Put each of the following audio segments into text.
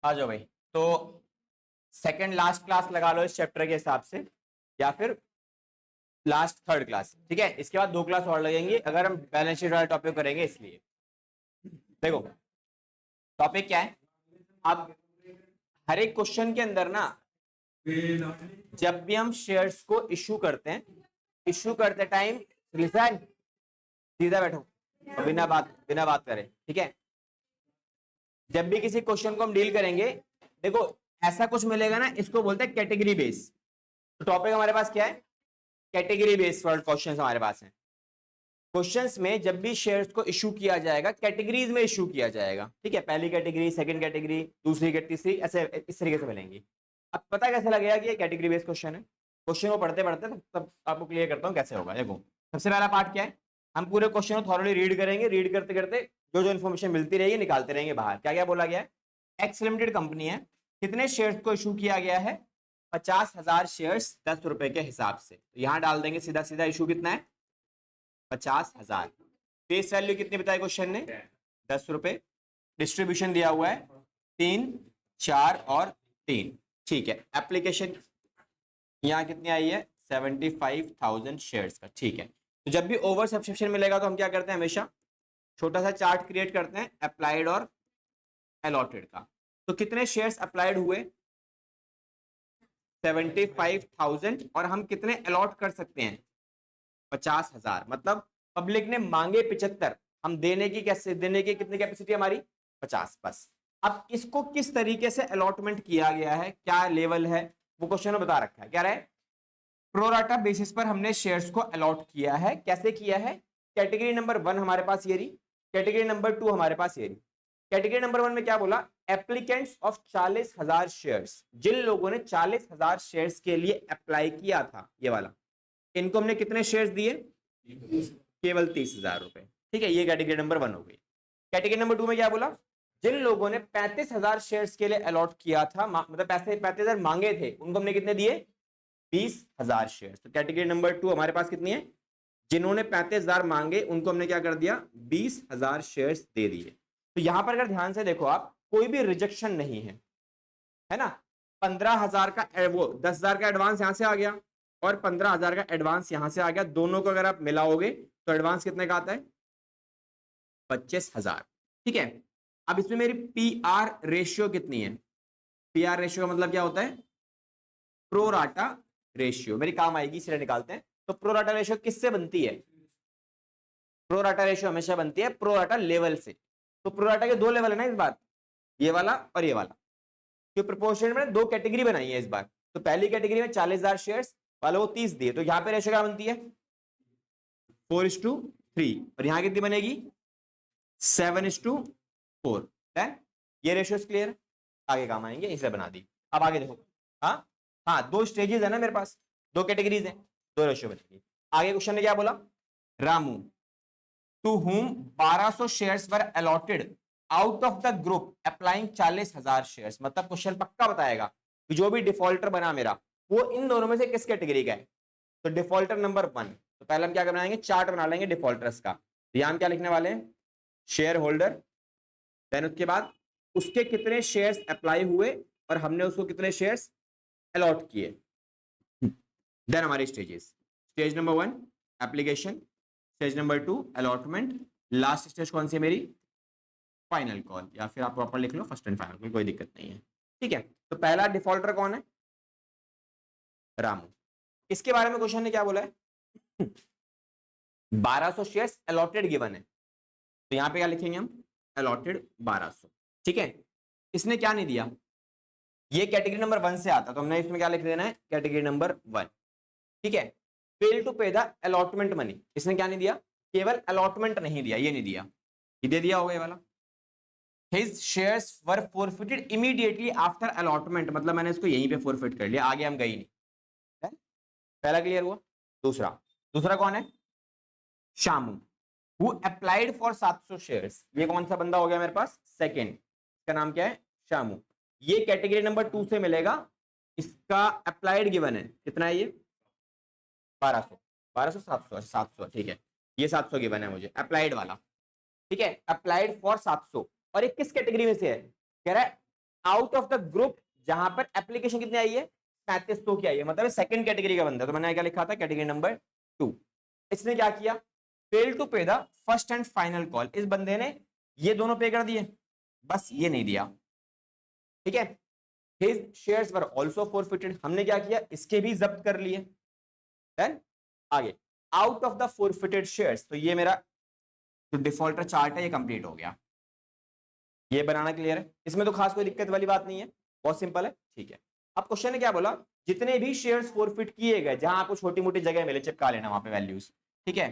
आ जाओ भाई। तो सेकंड लास्ट क्लास लगा लो इस चैप्टर के हिसाब से, या फिर लास्ट थर्ड क्लास, ठीक है। इसके बाद 2 क्लास और लगेंगी अगर हम बैलेंस शीट वाला टॉपिक करेंगे। इसलिए देखो टॉपिक क्या है। अब हर एक क्वेश्चन के अंदर ना, जब भी हम शेयर्स को इशू करते हैं, इशू करते टाइम लिसन, सीधा बैठो और बिना बात करें, ठीक है। जब भी किसी क्वेश्चन को हम डील करेंगे, देखो ऐसा कुछ मिलेगा ना, इसको बोलते हैं कैटेगरी बेस। तो टॉपिक हमारे पास क्या है, कैटेगरी बेस्ड वर्ड क्वेश्चंस हमारे पास हैं। क्वेश्चंस में जब भी शेयर्स को इशू किया जाएगा, कैटेगरीज में इशू किया जाएगा, ठीक है। पहली कैटेगरी, सेकंड कैटेगरी, दूसरी कैटेगरी, तीसरी, ऐसे इस तरीके से मिलेंगी। अब पता कैसे लगेगा कि ये कैटेगरी बेस्ड क्वेश्चन है। क्वेश्चन को पढ़ते पढ़ते तब आपको क्लियर करता हूँ कैसे होगा। देखो सबसे पहला पार्ट क्या है, हम पूरे क्वेश्चन को थॉरली रीड करेंगे। रीड करते करते जो जो इन्फॉर्मेशन मिलती रहेगी निकालते रहेंगे बाहर। क्या क्या बोला गया है, एक्स लिमिटेड कंपनी है, कितने शेयर्स को इशू किया गया है, 50,000 शेयर्स 10 रुपए के हिसाब से। तो यहां डाल देंगे सीधा सीधा, इशू कितना है 50,000। फेस वैल्यू कितनी बताई क्वेश्चन ने, 10 रुपए। डिस्ट्रीब्यूशन दिया हुआ है 3, 4 और 3, ठीक है। एप्लीकेशन यहाँ कितनी आई है, 75,000 शेयर्स का, ठीक है। तो जब भी ओवर सब्सक्रिप्शन मिलेगा तो हम क्या करते हैं, हमेशा छोटा सा चार्ट क्रिएट करते हैं अप्लाइड और अलॉटेड का। तो कितने शेयर्स अप्लाइड हुए, 75,000, और हम कितने अलॉट कर सकते हैं, 50,000। मतलब पब्लिक ने मांगे 75, हम देने की कैसे, देने की कितनी कैपेसिटी हमारी 50 बस। अब इसको किस तरीके से अलॉटमेंट किया गया है, क्या लेवल है, वो क्वेश्चन में बता रखा है। क्या रहे, प्रोराटा बेसिस पर हमने शेयर्स को अलॉट किया है। कैसे किया है, कैटेगरी नंबर 1 हमारे पास ये रही, कैटेगरी नंबर 2 हमारे पास ये रही। कैटेगरी नंबर 1 में क्या बोला, एप्लीकेंट्स ऑफ 40,000 शेयर्स, जिन लोगों ने 40,000 शेयर्स के लिए अप्लाई किया था, ये वाला, इनको हमने कितने शेयर्स दिए, केवल 30,000 रुपए, ठीक है। ये कैटेगरी नंबर 1 हो गई। कैटेगरी नंबर 2 में क्या बोला, जिन लोगों ने 35,000 शेयर्स के लिए अलॉट किया था, मतलब पैसे 35,000 मांगे थे, उनको हमने कितने दिए, 20,000 शेयर्स। तो कैटेगरी नंबर 2 हमारे पास कितनी है, जिन्होंने 35,000 मांगे उनको हमने क्या कर दिया, 20,000 शेयर्स दे दिए। तो यहां पर अगर ध्यान से देखो आप, कोई भी रिजेक्शन नहीं है ना। 15,000 का वो 10,000 का एडवांस यहां से आ गया और 15,000 का एडवांस यहां से आ गया। दोनों को अगर आप मिलाओगे तो एडवांस कितने का आता है, 25,000, ठीक है। अब इसमें मेरी पी आर रेशियो कितनी है, पी आर रेशियो का मतलब क्या होता है, प्रोराटा रेशियो, मेरी काम आएगी इसलिए निकालते हैं। तो प्रोराटा रेशियो किससे बनती है, प्रोराटा रेशियो हमेशा बनती है प्रोराटा लेवल से। तो प्रोराटा के 2 लेवल है ना इस बार, ये वाला और ये वाला। जो प्रोपोर्शन में 2 कैटेगरी बनाई है इस बार। तो पहली कैटेगरी में 40,000 शेयर्स वाले को 30 दिए, तो यहां पे रेशियो क्या बनती है, 4:3। और यहां कितनी बनेगी, 7:4। ये रेशियो क्लियर, आगे काम आएंगे, इसे बना दी। अब आगे देखो, हाँ हाँ 2 स्टेजेस है ना मेरे पास, 2 कैटेगरीज हैं, 2 रेशियो बनेगी। आगे क्वेश्चन ने क्या बोला, Ramu to whom 1200 shares were allotted out of the group applying 40,000 shares. मतलब क्वेश्चन पक्का बताएगा कि जो भी डिफॉल्टर बना मेरा, वो इन दोनों में से किस कैटेगरी का है। तो डिफॉल्टर नंबर 1, तो पहले हम क्या बनाएंगे, चार्ट बना लेंगे डिफॉल्टर्स का। ध्यान क्या लिखने वाले हैं, शेयर होल्डर, देन उसके बाद उसके कितने शेयर्स अप्लाई हुए और हमने उसको कितने शेयर्स अलॉट किए। देन हमारे stages, stage number 1 application, stage number 2 allotment, last stage कौन सी है मेरी, फाइनल कॉल, या फिर आप प्रॉपर लिख लो फर्स्ट एंड फाइनल, कोई दिक्कत नहीं है, ठीक है। तो पहला डिफॉल्टर कौन है, रामू। इसके बारे में क्वेश्चन ने क्या बोला है, 1200 शेयर्स अलॉटेड गिवन है। तो यहां पे क्या लिखेंगे हम, अलॉटेड 1200, ठीक है। इसने क्या नहीं दिया, ये कैटेगरी नंबर 1 से आता, तो हमने इसमें क्या लिख देना है, कैटेगरी नंबर 1, ठीक है। Fail to pay the allotment money, इसने क्या नहीं दिया, केवल अलॉटमेंट नहीं दिया, ये नहीं दिया, ये दे दिया होगा ये वाला। His shares were forfeited immediately after allotment, मतलब मैंने इसको यहीं पे फॉरफिट कर लिया, आगे हम गए नहीं। पहला क्लियर हुआ। दूसरा, दूसरा कौन है, Shamu, who applied for 700 shares. ये कौन सा बंदा हो गया मेरे पास, सेकंड, इसका नाम क्या है, शामू। ये कैटेगरी नंबर 2 से मिलेगा, इसका अप्लाइड गिवन है, कितना है ये, 1200, 1200 700, 700, ठीक है। ये 700 गिवन है मुझे, अप्लाइड वाला, ठीक है। अप्लाइड फॉर 700, और ये किस कैटेगरी में से है, कह रहा है आउट ऑफ द ग्रुप जहां पर एप्लीकेशन कितनी आई है 3500 की आई है, मतलब सेकंड कैटेगरी का बंदा। तो मैंने क्या लिखा था कैटेगरी नंबर 2। इसने क्या किया, fail to pay the first and final call. इस बंदे ने ये दोनों पे कर दिए, बस ये नहीं दिया, ठीक है। His shares were also forfeited, हमने क्या किया, इसके भी जब्त कर लिए। देन आगे out of the forfeited shares, तो ये मेरा जो डिफॉल्टर चार्ट है ये कंप्लीट हो गया। ये बनाना क्लियर है, इसमें तो खास कोई दिक्कत वाली बात नहीं है, बहुत सिंपल है, ठीक है। अब क्वेश्चन ने क्या बोला, जितने भी शेयर्स फॉरफिट किए गए, जहां आपको छोटी मोटी जगह मिले चिपका लेना वहां पे वैल्यूज, ठीक है।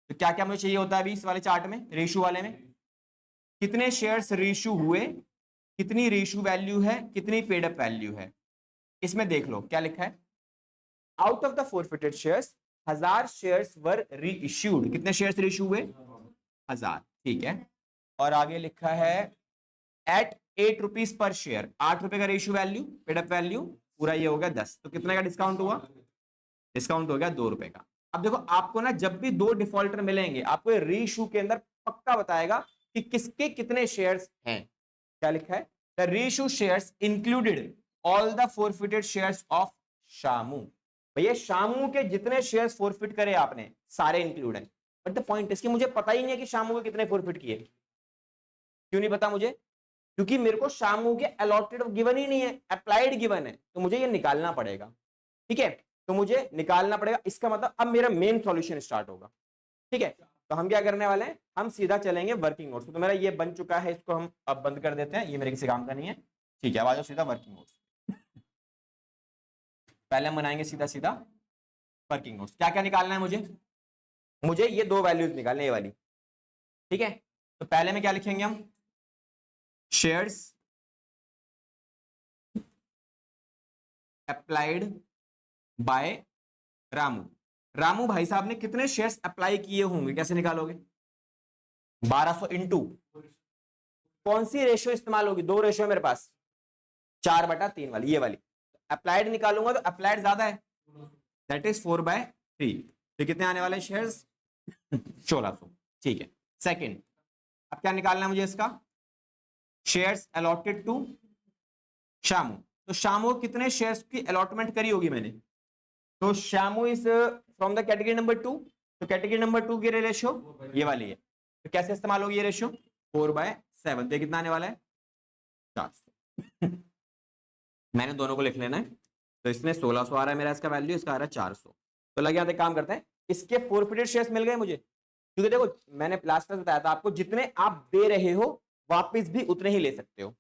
तो क्या क्या मुझे चाहिए होता है अभी इस वाले चार्ट में, रेशो वाले में, कितने शेयर्स रेशो हुए, कितनी रेशो वैल्यू है, कितनी पेड अप वैल्यू है। इसमें देख लो क्या लिखा है, out of the forfeited shares 1000 shares वर री इश्यूड। कितने शेयर्स रीइश्यू हुए, 1000, ठीक है। और आगे लिखा है एट 8 रुपीज पर शेयर, 8 रुपए का ratio value, paid up value पूरा ये हो गया 10। तो कितने का डिस्काउंट हुआ, डिस्काउंट हो गया 2 रुपए का। अब देखो आपको ना जब भी दो डिफॉल्टर मिलेंगे आपको ये रीइश्यू के अंदर पक्का बताएगा कि किसके कितने शेयर्स हैं। क्या लिखा है, the reissue shares included all the forfeited shares of Shamu. भैया शामू के जितने शेयर्स फॉरफिट करे आपने सारे इंक्लूड हैं। बट द पॉइंट इसकी मुझे पता ही नहीं है कि शामू के कितने फॉरफिट किए। क्यों नहीं पता मुझे, क्योंकि मेरे को शामू के अलॉटेड गिवन ही नहीं है, अप्लाइड गिवन है, तो मुझे ये निकालना पड़ेगा, ठीक है। तो मुझे निकालना पड़ेगा, इसका मतलब अब मेरा मेन सॉल्यूशन स्टार्ट होगा, ठीक है। तो हम क्या करने वाले हैं, हम सीधा चलेंगे वर्किंग नोट्स। तो मेरा ये बन चुका है, इसको हम अब बंद कर देते हैं, ये मेरे किसी काम का नहीं है, ठीक है। अब आ जाओ सीधा वर्किंग नोट्स। पहले हम बनाएंगे सीधा सीधा वर्किंग नोट्स। क्या क्या निकालना है मुझे, मुझे ये दो वैल्यूज निकालने, ये वाली, ठीक है। तो पहले में क्या लिखेंगे हम, shares applied by Ramu. Ramu भाई साहब ने कितने शेयर्स अप्लाई किए होंगे, कैसे निकालोगे, 1200 इंटू कौन सी रेशियो इस्तेमाल होगी, दो रेशियो मेरे पास, 4/3 वाली, ये वाली। अप्लाइड निकालूंगा तो अप्लाइड ज्यादा है, दैट इज 4/3। तो कितने आने वाले शेयर्स 1600, ठीक है। सेकंड, अब क्या निकालना है मुझे इसका, शेयर्स अलॉटेड टू शामू। तो शामू कितने शेयर्स की अलॉटमेंट करी होगी मैंने, तो Shamu is from the category number 2। तो कैटेगरी नंबर 2 की रेशियो ये वाली है, तो कैसे इस्तेमाल होगी ये रेशियो, 4/7। तो कितना आने वाला है 400। मैंने दोनों को लिख लेना है, तो इसमें 1600 आ रहा है मेरा, इसका वैल्यू, इसका आ रहा है 400। तो लगे यहाँ काम करते हैं, इसके फॉरफिटेड शेयर्स मिल गए मुझे, क्योंकि देखो मैंने लास्ट में बताया था आपको जितने आप दे रहे हो वापस भी उतने ही ले सकते हो।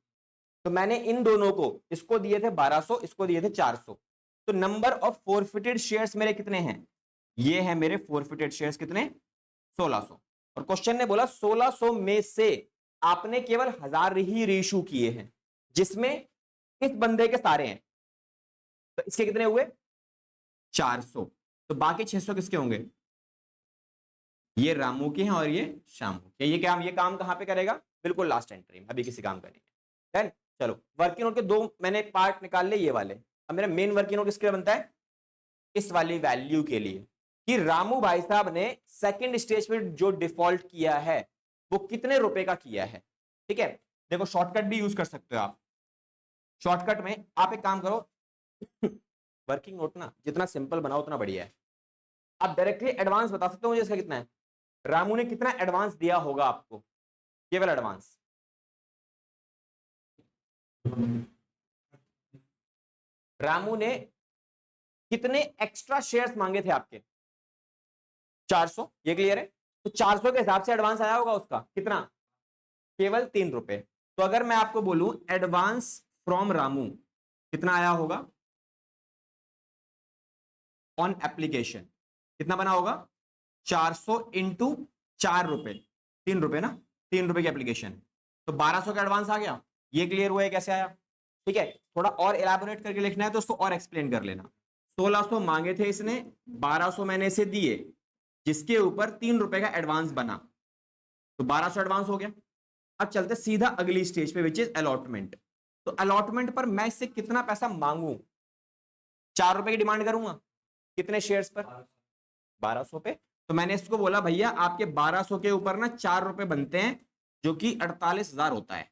तो मैंने इन दोनों को, इसको दिए थे 1200, इसको दिए थे 400। तो नंबर ऑफ फॉरफिटेड शेयर्स मेरे कितने हैं, ये है मेरे फॉरफिटेड शेयर्स कितने, 1600। और क्वेश्चन ने बोला 1600 में से आपने केवल 1000 ही रीइश्यू किए हैं, जिसमें इस बंदे के सारे हैं, तो इसके कितने हुए 400। तो बाकी 600 किसके होंगे, ये रामू के हैं और ये शामू के। ये काम कहां पे करेगा, बिल्कुल लास्ट एंट्री में, अभी किसी काम का नहीं है। देन चलो वर्किंग नोट के दो मैंने पार्ट निकाल ले, ये वाले। अब मेरा मेन वर्किंग नोट किसके लिए बनता है, इस वाली वैल्यू के लिए, कि रामू भाई साहब ने सेकंड स्टेज पे जो डिफॉल्ट किया है वो कितने रुपए का किया है, ठीक है। देखो शॉर्टकट भी यूज कर सकते हो आप। शॉर्टकट में आप एक काम करो, वर्किंग नोट ना जितना सिंपल बनाओ उतना बढ़िया है। आप डायरेक्टली एडवांस बता सकते हो मुझे इसका कितना है, रामू ने कितना एडवांस दिया होगा आपको, केवल एडवांस। रामू ने कितने एक्स्ट्रा शेयर्स मांगे थे आपके, 400, ये क्लियर है। तो 400 के हिसाब से एडवांस आया होगा उसका कितना, केवल 3 रुपए। तो अगर मैं आपको बोलूं एडवांस फ्रॉम रामू कितना आया होगा ऑन एप्लीकेशन, कितना बना होगा 400 इंटू 4 रुपए, 3 रुपए ना, 3 रुपए की एप्लीकेशन, तो 1200 का एडवांस आ गया। ये क्लियर हुआ है कैसे आया, ठीक है। थोड़ा और एलाबोरेट करके लिखना है तो उसको और एक्सप्लेन कर लेना। 1600 मांगे थे इसने, 1200 मैंने इसे दिए, जिसके ऊपर 3 रुपए का एडवांस बना, तो 1200 एडवांस हो गया। अब चलते सीधा अगली स्टेज पे विच इज अलॉटमेंट। तो अलॉटमेंट पर मैं इससे कितना पैसा मांगू, 4 रुपए की डिमांड करूंगा, कितने शेयर्स पर, 1200 पे। तो मैंने इसको बोला भैया आपके 1200 के ऊपर ना 4 रुपए बनते हैं, जो कि 48,000 होता है।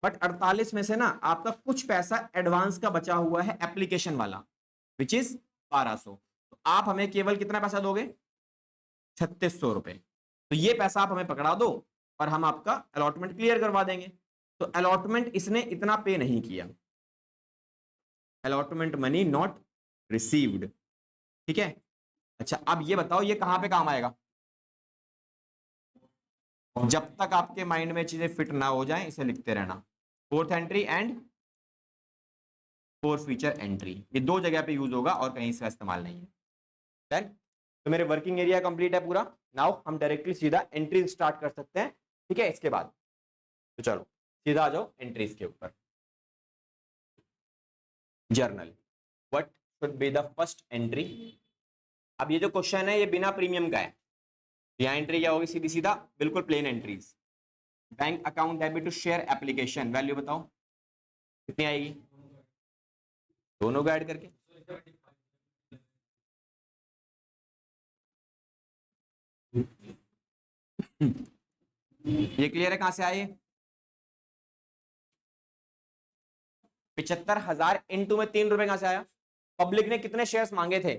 बट 48 में से ना आपका कुछ पैसा एडवांस का बचा हुआ है एप्लीकेशन वाला, विच इज 1200। तो आप हमें केवल कितना पैसा दोगे? 3600 रुपए। तो ये पैसा आप हमें पकड़ा दो और हम आपका अलॉटमेंट क्लियर करवा देंगे। तो अलॉटमेंट इसने इतना पे नहीं किया, अलॉटमेंट मनी नॉट रिसीव्ड, ठीक है। अच्छा अब ये बताओ ये कहां पे काम आएगा? जब तक आपके माइंड में चीजें फिट ना हो जाएं इसे लिखते रहना, fourth entry and fourth feature entry, ये दो जगह पे यूज होगा और कहीं इसका इस्तेमाल नहीं है। देन तो मेरे वर्किंग एरिया कंप्लीट है पूरा। नाउ हम डायरेक्टली सीधा एंट्री स्टार्ट कर सकते हैं, ठीक है। इसके बाद तो चलो सीधा आ जाओ एंट्रीज के ऊपर। Journal, what should be the first entry? अब ये जो क्वेश्चन है ये बिना प्रीमियम का है। यहाँ एंट्री क्या होगी? सीधी सीधा बिल्कुल plain entries. Bank account debit to share application, value बताओ कितनी आएगी? दोनों को ऐड करके। ये क्लियर है कहां से आए? 75,000 इंटू में 3 रुपए कहां से आया? पब्लिक ने कितने शेयर्स मांगे थे?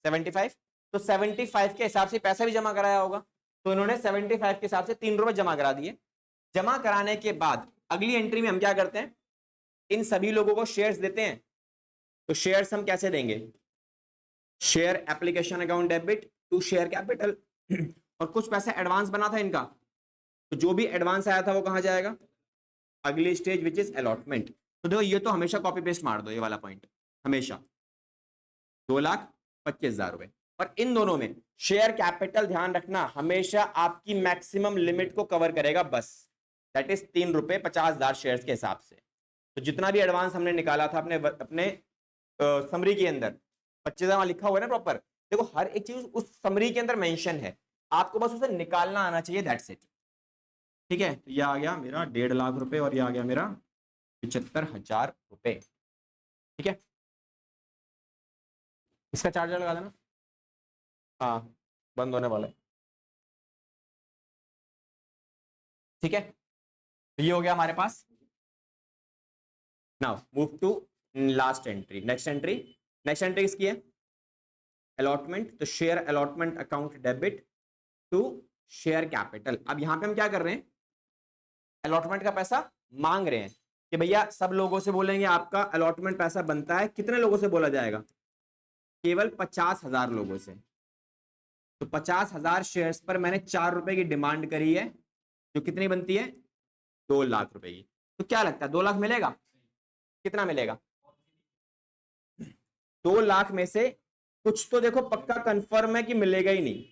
75। तो 75 के हिसाब से पैसा भी जमा कराया होगा, तो इन्होंने 75 के हिसाब से 3 रुपए जमा करा दिए। जमा कराने के बाद अगली एंट्री में हम क्या करते हैं? इन सभी लोगों को शेयर्स देते हैं। तो शेयर्स हम कैसे देंगे? Share application account debit to share capital. और कुछ पैसा एडवांस बना था इनका, तो जो भी एडवांस आया था वो कहां जाएगा? अगली स्टेज विच इज अलॉटमेंट। तो देखो ये तो हमेशा कॉपी पेस्ट मार दो, ये वाला पॉइंट हमेशा 2,25,000 रुपए। और इन दोनों में शेयर कैपिटल ध्यान रखना हमेशा आपकी मैक्सिमम लिमिट को कवर करेगा, बस दैट इज 3 रुपए 50,000 शेयर्स के हिसाब से। तो जितना भी एडवांस हमने निकाला था अपने समरी के अंदर 25,000 लिखा हुआ है ना प्रॉपर, देखो हर एक चीज उस समरी के अंदर मेंशन है, आपको बस उसे निकालना आना चाहिए, दैट्स इट, ठीक है। तो यह आ गया मेरा 1.5 लाख रुपए और यह आ गया मेरा 75,000 रुपए, ठीक है। इसका चार्जर लगा देना, हाँ बंद होने वाला है, ठीक है। तो ये हो गया हमारे पास। Now move to last entry, next entry. Next entry किसकी है? अलॉटमेंट। तो share allotment account debit to share capital. अब यहां पे हम क्या कर रहे हैं? अलॉटमेंट का पैसा मांग रहे हैं कि भैया सब लोगों से बोलेंगे आपका अलॉटमेंट पैसा बनता है। कितने लोगों से बोला जाएगा? केवल 50,000 लोगों से। तो 50,000 शेयर्स पर मैंने 4 रुपए की डिमांड करी है, जो कितनी बनती है? 2 लाख रुपए की। तो क्या लगता है 2 लाख मिलेगा? कितना मिलेगा? 2 लाख में से कुछ तो देखो पक्का कंफर्म है कि मिलेगा ही नहीं,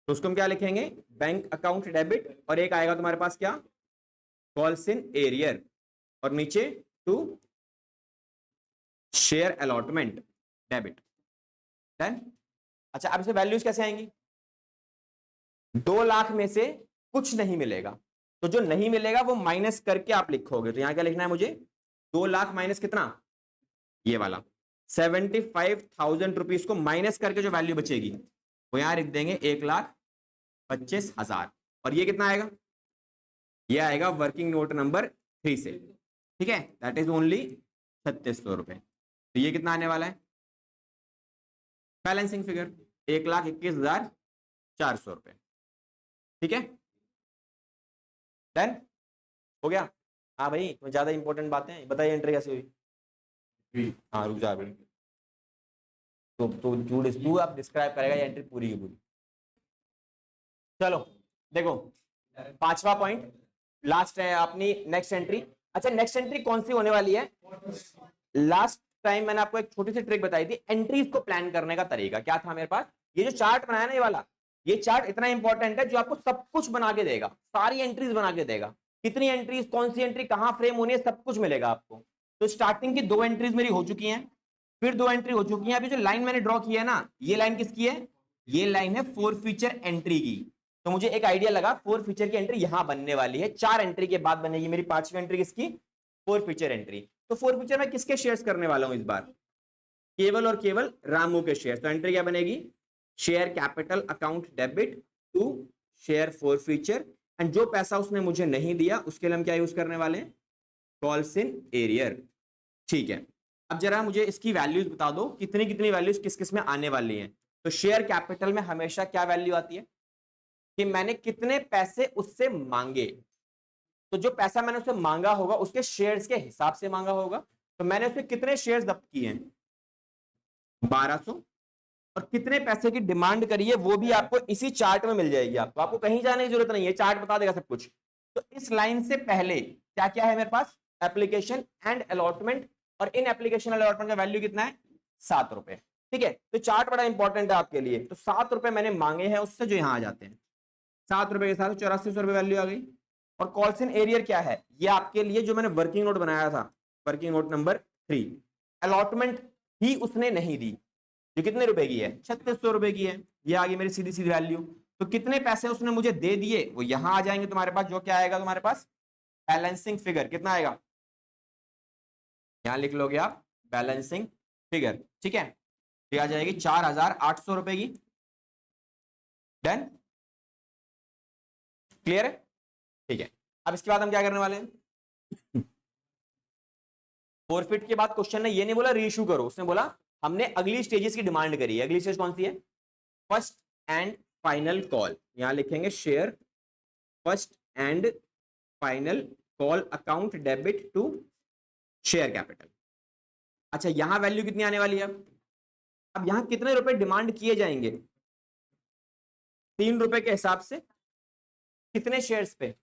तो उसको हम क्या लिखेंगे? बैंक अकाउंट डेबिट, और एक आएगा तुम्हारे पास क्या? फॉल्स इन एरियर, और नीचे to share allotment debit. Done. अच्छा अब इसे वैल्यूज कैसे आएंगी? 2 लाख में से कुछ नहीं मिलेगा, तो जो नहीं मिलेगा वो माइनस करके आप लिखोगे। तो यहां क्या लिखना है मुझे? 2 लाख माइनस कितना? ये वाला 75,000 रुपीज को माइनस करके जो वैल्यू बचेगी वो यहां लिख देंगे 1,25,000। और ये कितना आएगा? ये आएगा वर्किंग नोट नंबर 3 से, ठीक है। दैट इज ओनली 3,600 रुपए। तो ये कितना आने वाला है? बैलेंसिंग फिगर 1,21,400 रुपए, ठीक है। डन हो गया। हाँ भाई तो ज्यादा इंपॉर्टेंट बातें बताइए, एंट्री कैसे हुई? हाँ रुक जा भाई, तो तू आप डिस्क्राइब करेगा ये एंट्री पूरी की पूरी। चलो देखो 5वां पॉइंट लास्ट है अपनी नेक्स्ट एंट्री। अच्छा नेक्स्ट एंट्री कौन सी होने वाली है? लास्ट टाइम मैंने आपको एक छोटी सी ट्रिक बताई थी एंट्रीज को प्लान करने का तरीका। क्या था मेरे पास? ये जो चार्ट बनाया ना ये वाला, ये चार्ट इतना इंपॉर्टेंट है जो आपको सब कुछ बना के देगा, सारी एंट्रीज बना के देगा, कितनी एंट्रीज, कौन सी एंट्री कहां फ्रेम होनी है, सब कुछ मिलेगा आपको। तो स्टार्टिंग की 2 एंट्रीज मेरी हो चुकी हैं, फिर 2 एंट्री हो चुकी हैं। अभी जो लाइन मैंने ड्रॉ किया है ना, ये लाइन किसकी है? ये लाइन है 4 फीचर एंट्री की। तो मुझे एक आइडिया लगा 4 फीचर की एंट्री यहां बनने वाली है, 4 एंट्री के बाद बनेगी मेरी 5वीं एंट्री किसकी? 4 फीचर एंट्री। तो 4 फीचर में किसके शेयर्स करने वाला हूं इस बार? केवल और केवल रामू के शेयर्स। तो एंट्री क्या बनेगी? Share capital account debit to share 4 feature, and जो पैसा उसने मुझे नहीं दिया उसके लिए हम क्या यूज करने वाले हैं? Calls in arrear. ठीक है, अब जरा मुझे इसकी वैल्यूज बता दो, कितनी कितनी वैल्यूज किस किस में आने वाली हैं। तो शेयर कैपिटल में हमेशा क्या वैल्यू आती है कि मैंने कितने पैसे उससे मांगे, तो जो पैसा मैंने उससे मांगा होगा उसके शेयर्स के हिसाब से मांगा होगा। तो मैंने उससे कितने शेयर्स जब्त किए हैं, 1200, और कितने पैसे की डिमांड करी है वो भी आपको इसी चार्ट में मिल जाएगी। आपको कहीं जाने की जरूरत नहीं है, चार्ट बता देगा सब कुछ। तो इस लाइन से पहले क्या क्या है मेरे पास, एप्लीकेशन एंड अलॉटमेंट, और इन एप्लीकेशन अलॉटमेंट का वैल्यू कितना है, 7 रुपए। ठीक है, तो चार्ट बड़ा इंपॉर्टेंट है आपके लिए। तो 7 रुपए मैंने मांगे हैं उससे, जो यहां आ जाते हैं 7 रुपए के साथ 8400 रुपए वैल्यू आ गई। और कॉल्स इन एरियर क्या है, ये आपके लिए जो मैंने वर्किंग नोट बनाया था, वर्किंग नोट नंबर 3, अलॉटमेंट ही उसने नहीं दी, जो कितने रुपए की है, 3600 रुपए की है। ये आ गई मेरी सीधी सीधी वैल्यू। तो कितने पैसे उसने मुझे दे दिए वो यहां आ जाएंगे तुम्हारे पास। जो क्या आएगा तुम्हारे पास, बैलेंसिंग फिगर कितना आएगा, यहां लिख लोगे आप बैलेंसिंग फिगर। ठीक है, ये आ जाएगी 4800 रुपए की। डन, क्लियर है। ठीक है, अब इसके बाद हम क्या करने वाले हैं, फॉरफिट के बाद क्वेश्चन ने ये नहीं बोला रीइश्यू करो, उसने बोला हमने अगली स्टेजेस की डिमांड करी है। अगली स्टेज कौन सी है, फर्स्ट एंड फाइनल कॉल। यहां लिखेंगे share first and final call account debit to share capital. अच्छा, यहां वैल्यू कितनी आने वाली है, अब यहां कितने रुपए डिमांड किए जाएंगे, 3 रुपए के हिसाब से, कितने शेयर्स पे,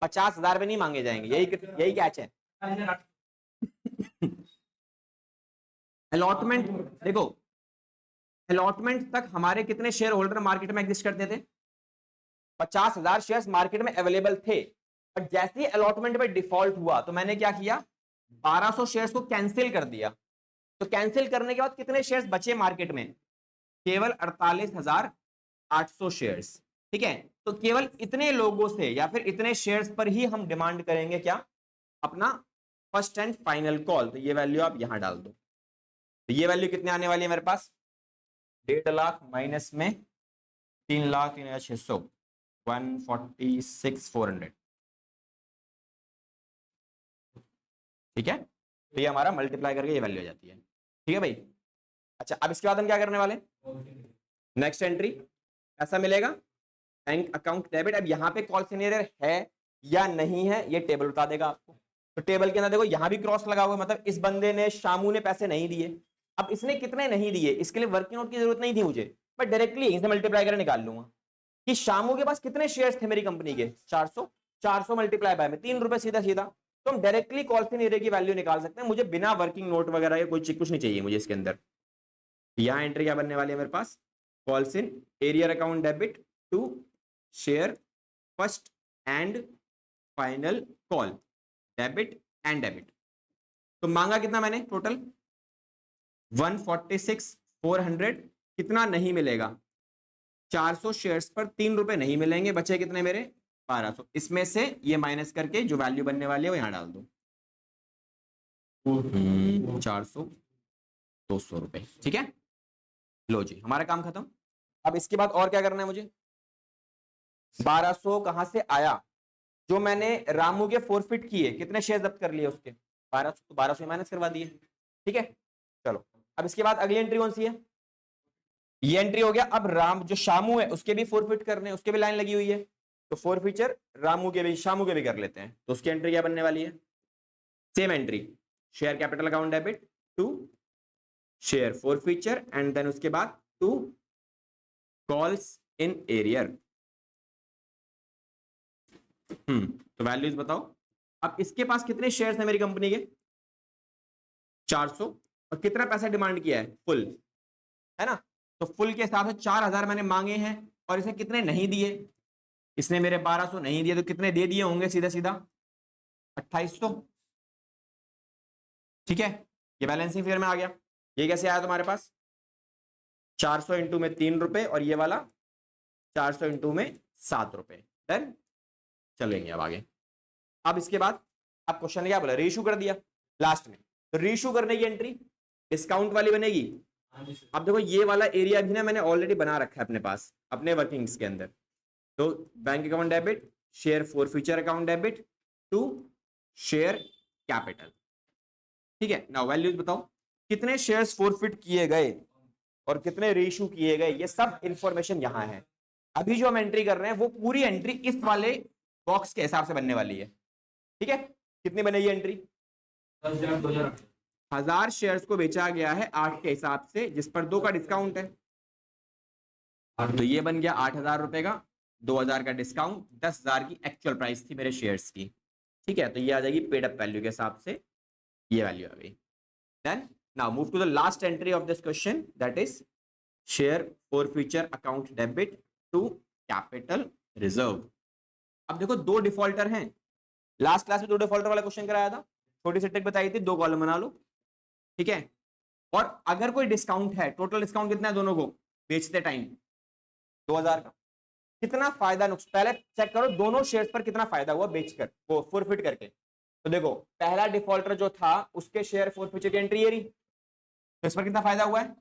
50,000 पे नहीं मांगे जाएंगे, यही कैच है। अलॉटमेंट देखो, अलॉटमेंट तक हमारे कितने शेयर होल्डर मार्केट में एग्जिस्ट करते थे, 50,000 शेयर्स मार्केट में अवेलेबल थे। पर जैसे ही अलॉटमेंट पे डिफॉल्ट हुआ तो मैंने क्या किया, 1200 शेयर्स को कैंसिल कर दिया। तो कैंसिल करने के बाद कितने शेयर्स बचे मार्केट में, केवल 48,800 शेयर्स। ठीक है, तो केवल इतने लोगों से या फिर इतने शेयर्स पर ही हम डिमांड करेंगे क्या, अपना फर्स्ट एंड फाइनल कॉल। तो ये वैल्यू आप यहां डाल दो। तो ये वैल्यू कितने आने वाली है मेरे पास, 1.5 लाख माइनस में 3,03,600, 146,400। ठीक है, तो ये हमारा मल्टीप्लाई करके ये वैल्यू आ जाती है। ठीक है भाई। अच्छा, अब इसके बाद हम क्या करने वाले, नेक्स्ट एंट्री ऐसा मिलेगा, बैंक अकाउंट डेबिट। अब यहाँ पे कॉल सिनेरियर है या नहीं है ये टेबल बता देगा आपको। तो टेबल के अंदर देखो यहाँ भी क्रॉस लगा हुआ, मतलब इस बंदे ने, शामू ने पैसे नहीं दिए। अब इसने कितने नहीं दिए, इसके लिए वर्किंग नोट की जरूरत नहीं थी मुझे, मैं डायरेक्टली यहीं से मल्टीप्लाई कर निकाल लूंगा कि शामू के पास कितने शेयर्स थे मेरी कंपनी के, 400, 400 मल्टीप्लाई बाय में 3 रुपए, सीधा सीधा। तो हम डायरेक्टली कॉल सिनेरियर की वैल्यू निकाल सकते हैं, मुझे बिना वर्किंग नोट वगैरह या कोई कुछ नहीं चाहिए मुझे इसके अंदर। यहाँ एंट्री क्या बनने वाली है मेरे पास, calls in arrear account debit to share first and final call debit and debit. तो मांगा कितना मैंने टोटल, 146,400। कितना नहीं मिलेगा, 400 शेयर्स पर 3 रुपए नहीं मिलेंगे, बचे कितने मेरे, 1200। इसमें से ये माइनस करके जो वैल्यू बनने वाली है वो यहां डाल दो, 400, 200 रुपए। ठीक है, लो जी हमारा काम खत्म। अब इसके बाद और क्या करना है मुझे, 1200 कहां से आया, जो मैंने रामू के फोरफिट किए, कितने शेयर जब्त कर लिए उसके, 1200, तो 1200 माइनस करवा दिए। ठीक है, चलो अब इसके बाद अगली एंट्री कौन सी है, ये एंट्री हो गया। अब राम जो शामू है उसके भी फोरफिट करने, उसके भी लाइन लगी हुई है, तो फोरफीचर रामू के भी शामू के भी कर लेते हैं। तो उसकी एंट्री क्या बनने वाली है, same entry, share capital account debit to share forfeiture and then उसके बाद टू कॉल्स इन एरियर। तो वैल्यूज बताओ। अब इसके पास कितने शेयर्स हैं मेरी कंपनी के, 400, और कितना पैसा डिमांड किया है, फुल, है ना। तो फुल के हिसाब से 4,000 मैंने मांगे हैं, और इसे कितने नहीं दिए, इसने मेरे 1200 नहीं दिए, तो कितने दे दिए होंगे, सीधा सीधा 2800। ठीक है, ये बैलेंसिंग फिगर में आ गया। ये कैसे आया तुम्हारे पास, 400 इंटू में 3 रुपए, और ये वाला 400 इंटू में 7 रुपए। डन, चलेंगे अब आगे। अब इसके बाद अब क्वेश्चन ने क्या बोला, रीइश्यू कर दिया लास्ट में, तो रीइश्यू करने की एंट्री डिस्काउंट वाली बनेगी। अब देखो ये वाला एरिया भी ना मैंने ऑलरेडी बना रखा है अपने पास, अपने वर्किंग्स के अंदर। तो bank account debit, share forfeiture account debit to share capital. ठीक है, नाउ वैल्यूज बताओ, कितने शेयर्स फोरफिट किए गए और कितने रेशू किए गए, ये सब इंफॉर्मेशन यहां है। अभी जो हम एंट्री कर रहे हैं वो पूरी एंट्री इस वाले बॉक्स के हिसाब से बनने वाली है। ठीक है, कितनी बनेगी एंट्री? 1000 शेयर्स को बेचा गया है 8 के हिसाब से, जिस पर 2 का डिस्काउंट है, तो ये बन गया 8000 रुपए का, 2000 का डिस्काउंट, 10000 की एक्चुअल प्राइस थी मेरे शेयर्स की। ठीक है, तो ये आ जाएगी पेड अप वैल्यू के हिसाब से, ये वैल्यू आ गई। Then now move to the last entry of this question, that is share forfeiture account debit to capital reserve. अब देखो 2 डिफॉल्टर हैं, लास्ट क्लास में 2 डिफॉल्टर वाला क्वेश्चन कराया था, छोटी सी ट्रिक बताई थी, 2 कॉलम बना लो। ठीक है, और अगर कोई डिस्काउंट है, टोटल डिस्काउंट कितना है दोनों को बेचते टाइम? 2000 का। कितना फायदा नुकसान पहले चेक करो, दोनों शेयर्स पर कितना फायदा हुआ बेचकर, वो फॉरफिट करके। तो देखो पहला डिफॉल्टर जो था उसके शेयर फॉरफिचर की एंट्री ये रही, तो इस पर कितना फायदा हुआ है?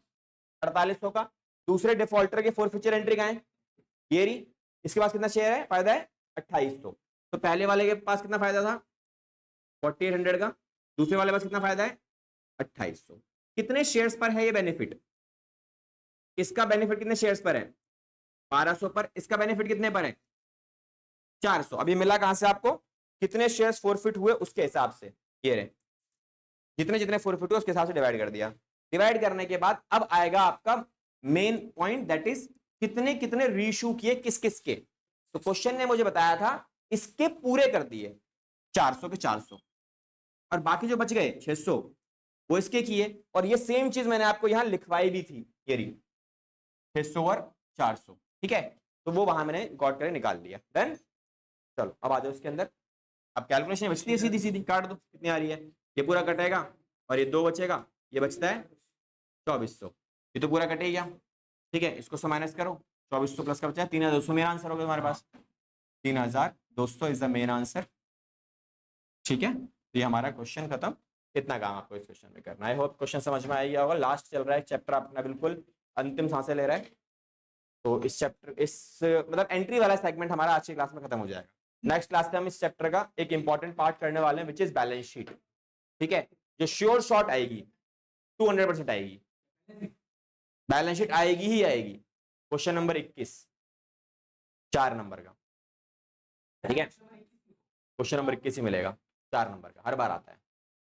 4800 का। दूसरे डिफॉल्टर के फॉरफिचर एंट्री का है ये रही, इसके पास कितना शेयर है, फायदा है 2800। तो पहले वाले के पास कितना फायदा था? 4800 का। दूसरे वाले पास कितना फायदा है? 2800। कितने शेयर्स पर है ये बेनिफिट? इसका बेनिफिट कितने शेयर्स पर है? 1200 पर। इसका बेनिफिट कितने पर है? 400। अभी मिला कहां से आपको? कितने शेयर्स फॉरफिट हुए उसके हिसाब से, ये रहे, जितने जितने फॉरफिट हुए उसके हिसाब से डिवाइड कर दिया। डिवाइड करने के बाद अब आएगा आपका मेन पॉइंट, दैट इज कितने कितने रीइश्यू किए किस किस के। तो क्वेश्चन ने मुझे बताया था इसके पूरे कर दिए 400 के 400, और बाकी जो बच गए 600 वो इसके किए, और ये सेम चीज मैंने आपको यहां लिखवाई भी थी, ये रही 600 और 400। ठीक है, तो वो वहां मैंने गॉट करके निकाल दिया। देन चलो अब आ जाओ इसके अंदर, अब कैलकुलेशन बचती है सीधी सीधी, काट दो, कितनी आ रही है, ये पूरा कटेगा और ये 2 बचेगा, ये बचता है 2400, ये तो पूरा कट ही गया। ठीक है, इसको माइनस करो, 2400 प्लस का बचा है 3200, मेरा आंसर होगा तुम्हारे पास 3200 इज द मेन आंसर। ठीक है, तो ये हमारा क्वेश्चन खत्म। इतना काम आपको इस क्वेश्चन में करना है। आई होप क्वेश्चन समझ में आ गया होगा। लास्ट चल रहा है चैप्टर अपना, बिल्कुल अंतिम सांसें ले रहा है, तो इस चैप्टर इस मतलब एंट्री वाला सेगमेंट हमारा आज की क्लास में खत्म हो जाएगा। नेक्स्ट क्लास में हम इस चैप्टर का एक इंपॉर्टेंट पार्ट करने वाले हैं, विच इज बैलेंस शीट। ठीक है, जो श्योर शॉट आएगी, 200% आएगी, बैलेंस शीट आएगी ही आएगी। क्वेश्चन नंबर 21 4 नंबर का। ठीक है, क्वेश्चन नंबर 21 ही मिलेगा, 4 नंबर का, हर बार आता है।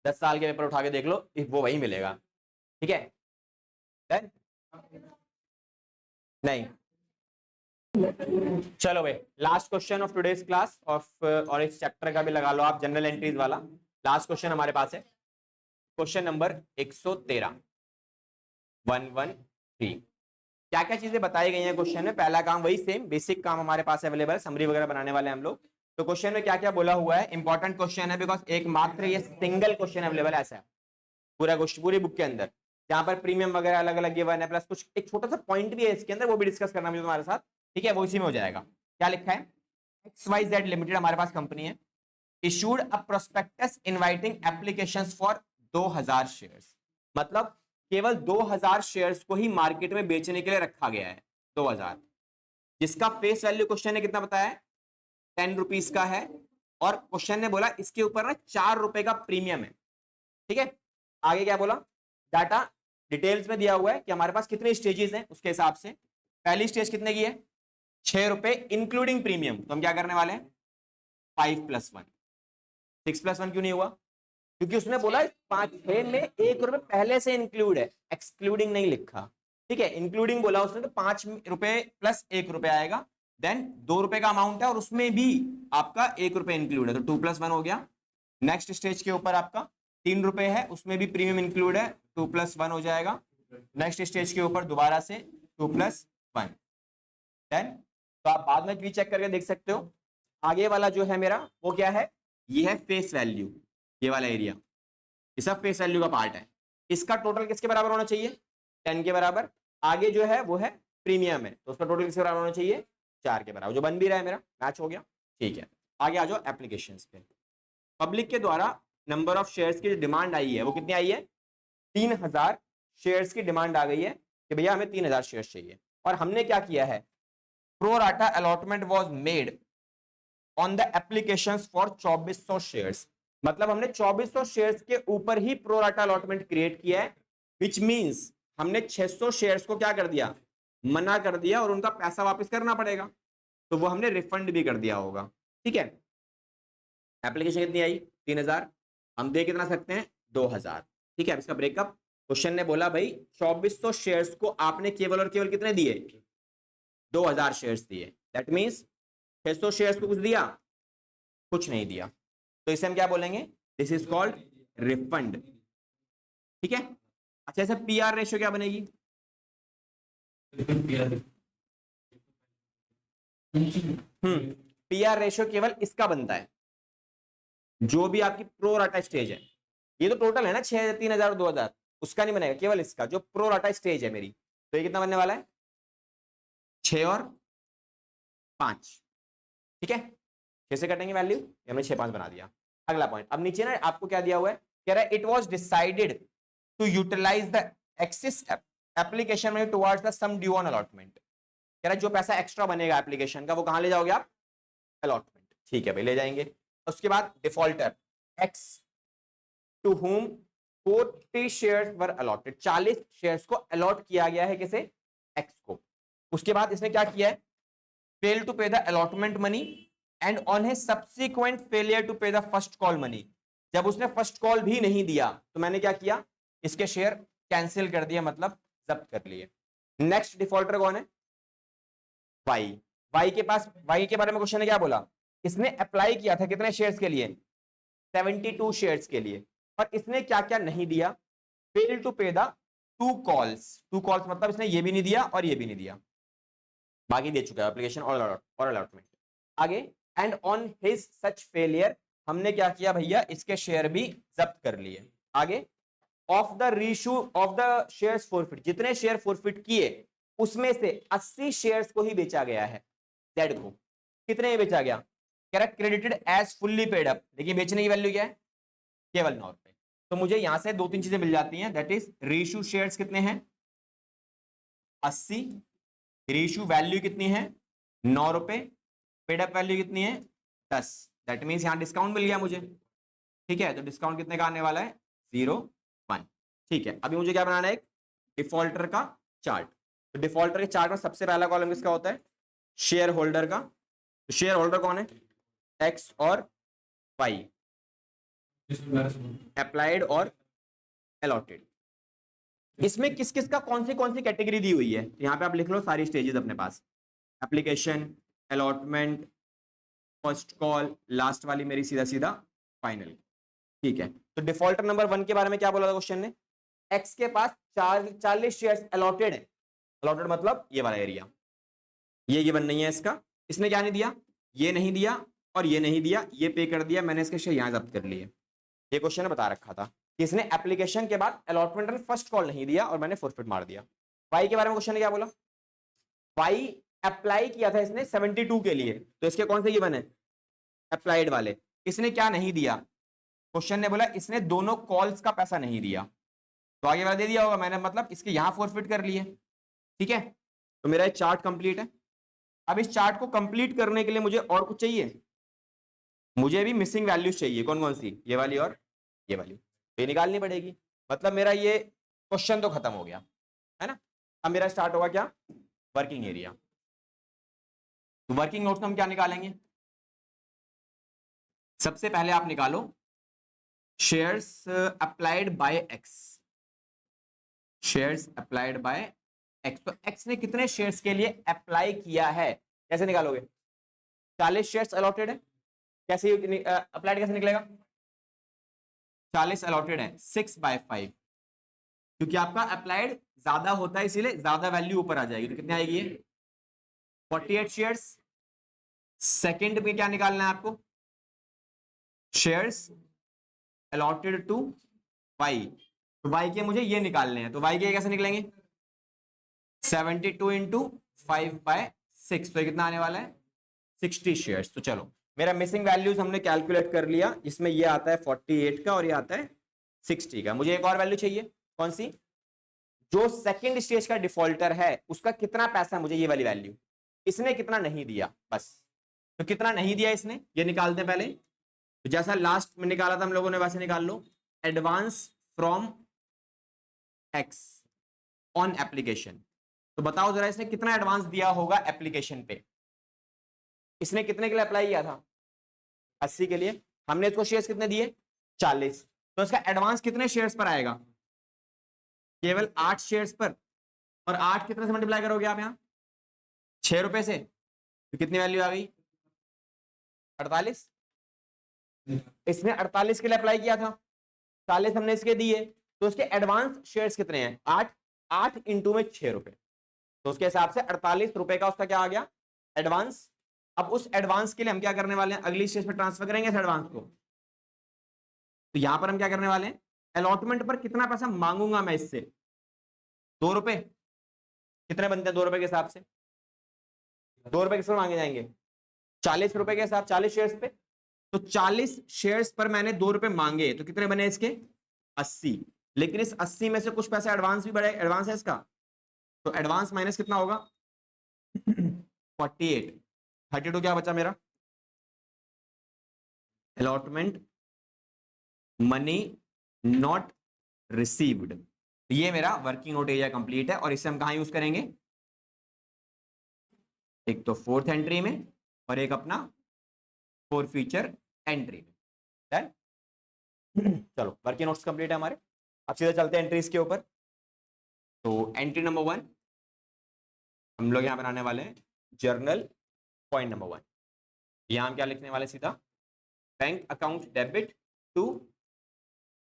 10 साल के पेपर उठा के देख लो, वो वही मिलेगा। ठीक है, नहीं चलो भाई, last question of today's class of, और इस चैप्टर का भी लगा लो आप, जनरल एंट्रीज वाला लास्ट क्वेश्चन हमारे पास है, क्वेश्चन नंबर 113 113। क्या क्या चीजें बताई गई हैं क्वेश्चन में? पहला काम वही सेम बेसिक काम हमारे पास अवेलेबल है, समरी वगैरह बनाने वाले हम लोग। तो क्वेश्चन में क्या क्या बोला हुआ है, इंपॉर्टेंट क्वेश्चन है, बिकॉज एक मात्र ये सिंगल क्वेश्चन अवेलेबल है ऐसा है पूरा पूरी बुक के अंदर, जहां पर प्रीमियम वगैरह अलग अलग गिवन है, प्लस कुछ एक छोटा सा पॉइंट भी है इसके अंदर, वो भी डिस्कस करना मुझे तुम्हारे साथ। ठीक है, वो इसी में हो जाएगा। क्या लिखा है? XYZ लिमिटेड हमारे पास कंपनी है, issued a prospectus inviting applications for 2000 shares. मतलब केवल 2000 शेयर्स को ही मार्केट में बेचने के लिए रखा गया है, 2000, जिसका फेस वैल्यू क्वेश्चन ने कितना बताया है? 10 रुपीज का है, और क्वेश्चन ने बोला इसके ऊपर ना 4 रुपए का प्रीमियम है। ठीक है, आगे क्या बोला? डाटा डिटेल्स में दिया हुआ है कि हमारे पास कितने स्टेजेस हैं उसके हिसाब से। पहली स्टेज कितने की है? 6 रुपए इंक्लूडिंग प्रीमियम, तो हम क्या करने वाले हैं? 5 + 1। 6 + 1 क्यों नहीं हुआ? क्योंकि उसने बोला 6 में 1 रुपए पहले से इंक्लूड है, एक्सक्लूडिंग नहीं लिखा। ठीक है, इंक्लूडिंग बोला उसने, तो 5 रुपए प्लस 1 रुपए आएगा, देन 2 रुपए का अमाउंट है और उसमें भी आपका 1 रुपए इंक्लूड है, तो 2 + 1 हो गया। नेक्स्ट स्टेज के ऊपर आपका 3 रुपए है, उसमें भी प्रीमियम इंक्लूड है, 2 + 1 हो जाएगा। नेक्स्ट स्टेज के ऊपर दोबारा से 2 + 1, देन तो आप बाद में भी चेक करके देख सकते हो। आगे वाला जो है मेरा वो क्या है? ये है फेस वैल्यू, ये वाला एरिया, ये सब फेस वैल्यू का पार्ट है। इसका टोटल किसके बराबर होना चाहिए? 10 के बराबर। आगे जो है वो है प्रीमियम है, तो उसका टोटल किसके बराबर होना चाहिए? 4 के बराबर, जो बन भी रहा है मेरा, मैच हो गया। ठीक है, आगे आ जाओ एप्लीकेशंस पे। पब्लिक के द्वारा नंबर ऑफ शेयर्स की डिमांड आई है, वो कितनी आई है? 3000 शेयर्स की डिमांड आ गई है कि भैया हमें 3000 शेयर्स चाहिए, और हमने क्या किया है? Pro rata allotment was made on the applications for 2400 shares. मतलब हमने 2400 शेयर्स के ऊपर ही प्रो राटा अलॉटमेंट क्रिएट किया है, विच मींस हमने 600 शेयर्स को क्या कर दिया, मना कर दिया, और उनका पैसा वापस करना पड़ेगा, तो वो हमने रिफंड भी कर दिया होगा। ठीक है, एप्लीकेशन कितनी आई 3000, हम दे कितना सकते हैं 2000। ठीक है, अब इसका ब्रेकअप, क्वेश्चन ने बोला भाई 2400 शेयर्स को आपने केवल और केवल कितने दिए, 2000 शेयर्स दिए, दैट मींस 600 शेयर्स को कुछ दिया, कुछ नहीं दिया, तो इसे हम क्या बोलेंगे, दिस इज कॉल्ड रिफंड। ठीक है, अच्छा ऐसे पीआर रेशियो क्या बनेगी, पीआर रेशियो केवल इसका बनता है, जो भी आपकी प्रो राटा स्टेज है, ये तो टोटल है ना 6 3000 2000, उसका नहीं बनेगा, केवल इसका जो प्रो राटा स्टेज है मेरी, तो ये कितना बनने वाला है 6 और 5। ठीक है, 6 से कटेंगे वैल्यू, हमने 6 5 बना दिया। अगला पॉइंट, अब नीचे ना आपको क्या दिया हुआ है, कह रहा है it was decided to utilize the excess application money towards the sum due on allotment. कह रहा है जो पैसा एक्स्ट्रा बनेगा एप्लीकेशन का वो कहां ले जाओगे आप, अलॉटमेंट। ठीक है भाई, ले जाएंगे। उसके बाद defaulter X to whom 40 shares were allotted, 40 shares को अलॉट किया गया है किसे, एक्स को। उसके बाद इसने क्या किया है, fail to pay the allotment money and on his subsequent failure to pay the first call money, जब उसने फर्स्ट कॉल भी नहीं दिया तो मैंने क्या किया, इसके शेयर कैंसिल कर दिया, मतलब जब्त कर लिए। नेक्स्ट डिफॉल्टर कौन है, वाई। वाई के पास, वाई के बारे में क्वेश्चन ने क्या बोला, इसने अप्लाई किया था कितने शेयर्स के लिए, 72 शेयर्स के लिए, और इसने क्या क्या नहीं दिया, fail to pay the 2 calls. 2 calls मतलब इसने ये भी नहीं दिया और ये भी नहीं दिया, बाकी दे चुका है एप्लीकेशन और अलॉटमेंट। आगे, and on his such failure, हमने क्या किया भैया, इसके शेयर भी जब्त कर लिए। आगे, of the reissue of the shares forfeit, जितने शेयर फॉरफिट किए उसमें से 80 शेयर्स को ही बेचा गया है, जेड को। कितने बेचा गया, कह रहा credited as fully paid up. देखिए बेचने की वैल्यू क्या है, केवल 9 रुपए। तो मुझे यहां से 2-3 चीजें मिल जाती हैं, दैट इज रीशू शेयर्स कितने हैं 80, रीशू वैल्यू कितनी है 9 रुपए, पेड अप वैल्यू कितनी है 10, दैट मीन्स यहां डिस्काउंट मिल गया मुझे। ठीक है, तो डिस्काउंट कितने का आने वाला है 0.1। ठीक है, अभी मुझे क्या बनाना है, एक डिफॉल्टर का चार्ट। तो डिफॉल्टर के चार्ट में सबसे पहला कॉलम किसका होता है, शेयर होल्डर का। तो शेयर होल्डर कौन है, एक्स और वाई, अप्लाइड और अलॉटेड। इसमें किस किस का कौन सी कैटेगरी दी हुई है, तो यहाँ पे आप लिख लो सारी स्टेजेस अपने पास, application, allotment, first call, last वाली मेरी सीधा सीधा फाइनल। ठीक है, तो डिफॉल्टर नंबर 1 के बारे में क्या बोला था क्वेश्चन ने, एक्स के पास 40 शेयर्स अलॉटेड है, अलॉटेड मतलब ये वाला एरिया, ये गिवन नहीं है इसका, इसने क्या नहीं दिया, ये नहीं दिया और ये नहीं दिया, ये पे कर दिया, मैंने इसके शेयर यहां जब्त कर लिए। ये क्वेश्चन ने बता रखा था कि इसने एप्लीकेशन के बाद अलॉटमेंट में फर्स्ट कॉल नहीं दिया और मैंने फॉरफिट मार दिया। वाई के बारे में क्वेश्चन ने क्या बोला, वाई अप्लाई किया था इसने 72 के लिए, तो इसके कौन से गिवन है, अप्लाइड वाले। इसने क्या नहीं दिया, क्वेश्चन ने बोला इसने दोनों कॉल्स का पैसा नहीं दिया, तो आगे वाला दे दिया होगा मैंने, मतलब इसके यहां फॉरफिट कर लिए। ठीक है, तो मेरा चार्ट कंप्लीट है। अब इस चार्ट को कंप्लीट करने के लिए मुझे और कुछ चाहिए, मुझे भी मिसिंग वैल्यूज चाहिए, कौन कौन सी, ये वाली और ये वाली, तो ये निकालनी पड़ेगी। मतलब मेरा ये क्वेश्चन तो खत्म हो गया है ना। अब मेरा स्टार्ट होगा क्या, वर्किंग एरिया। तो वर्किंग नोट्स में हम क्या निकालेंगे, सबसे पहले आप निकालो shares applied by x, shares applied by x. तो एक्स ने कितने शेयर्स के लिए अप्लाई किया है, कैसे निकालोगे, 40 शेयर्स अलॉटेड है, कैसे अप्लाइड कैसे निकलेगा, 40 अलॉटेड है 6/5, क्योंकि आपका अप्लाइड ज्यादा होता है इसीलिए ज्यादा वैल्यू ऊपर आ जाएगी, तो कितने आएगी ये 48 शेयर्स। सेकंड में क्या निकालना है आपको, शेयर्स अलॉटेड टू वाई, तो वाई के मुझे ये निकालने हैं, तो वाई के कैसे निकलेंगे 72 इंटू 5/6, तो कितना आने वाला है 60 शेयर्स। तो चलो मेरा मिसिंग वैल्यूज हमने कैलकुलेट कर लिया, इसमें ये आता है 48 का और ये आता है 60 का। मुझे एक और वैल्यू चाहिए, कौन सी, जो सेकंड स्टेज का डिफॉल्टर है उसका कितना पैसा, मुझे ये वाली वैल्यू, इसने कितना नहीं दिया बस, तो कितना नहीं दिया इसने ये निकालते हैं पहले। तो जैसा लास्ट में निकाला था हम लोगों ने वैसे निकाल लो, advance from x on application. तो बताओ जरा इसने कितना एडवांस दिया होगा एप्लीकेशन पे, इसने कितने के लिए अप्लाई किया था, 80 के लिए। हमने इसको शेयर्स कितने दिए, 40। तो इसका एडवांस कितने शेयर्स पर आएगा, केवल 8 शेयर्स पर। और 8 कितने से मल्टीप्लाई करोगे आप यहाँ, 6 रुपए से, तो कितनी वैल्यू आ गई, 48। इसने 48 के लिए अप्लाई किया था, 40 हमने इसके दिए, तो उसके एडवांस शेयर्स कितने हैं, 8। 8 इंटू में 6 रुपए, तो उसके हिसाब से 48 रुपए का उसका क्या आ गया, एडवांस। अब उस एडवांस के लिए हम क्या करने वाले हैं, अगली स्टेज पर ट्रांसफर करेंगे इस एडवांस को। तो यहां पर हम क्या करने वाले हैं, अलॉटमेंट पर कितना पैसा मांगूंगा मैं इससे, 2 रुपए। कितने बनते हैं 2 रुपए के हिसाब से, 2 रुपए किस पर मांगे जाएंगे, 40 रुपए के हिसाब, 40 शेयर्स पे। तो 40 शेयर्स पर मैंने 2 रुपए मांगे, तो कितने बने इसके, 80। लेकिन इस 80 में से कुछ पैसा एडवांस भी बढ़े, एडवांस है इसका, तो एडवांस माइनस कितना होगा 48। 32 क्या बचा मेरा, अलॉटमेंट मनी नॉट रिसीव्ड। ये मेरा वर्किंग नोट एरिया कंप्लीट है, और इसे हम कहां यूज करेंगे, एक तो 4th एंट्री में और एक अपना फॉर फ्यूचर एंट्री में। डन। चलो वर्किंग नोट्स कंप्लीट है हमारे, अब सीधा चलते हैं एंट्रीज के ऊपर। तो एंट्री नंबर 1 हम लोग यहां बनाने वाले हैं, जर्नल पॉइंट नंबर 1। यहां हम क्या लिखने वाले, सीधा bank account debit to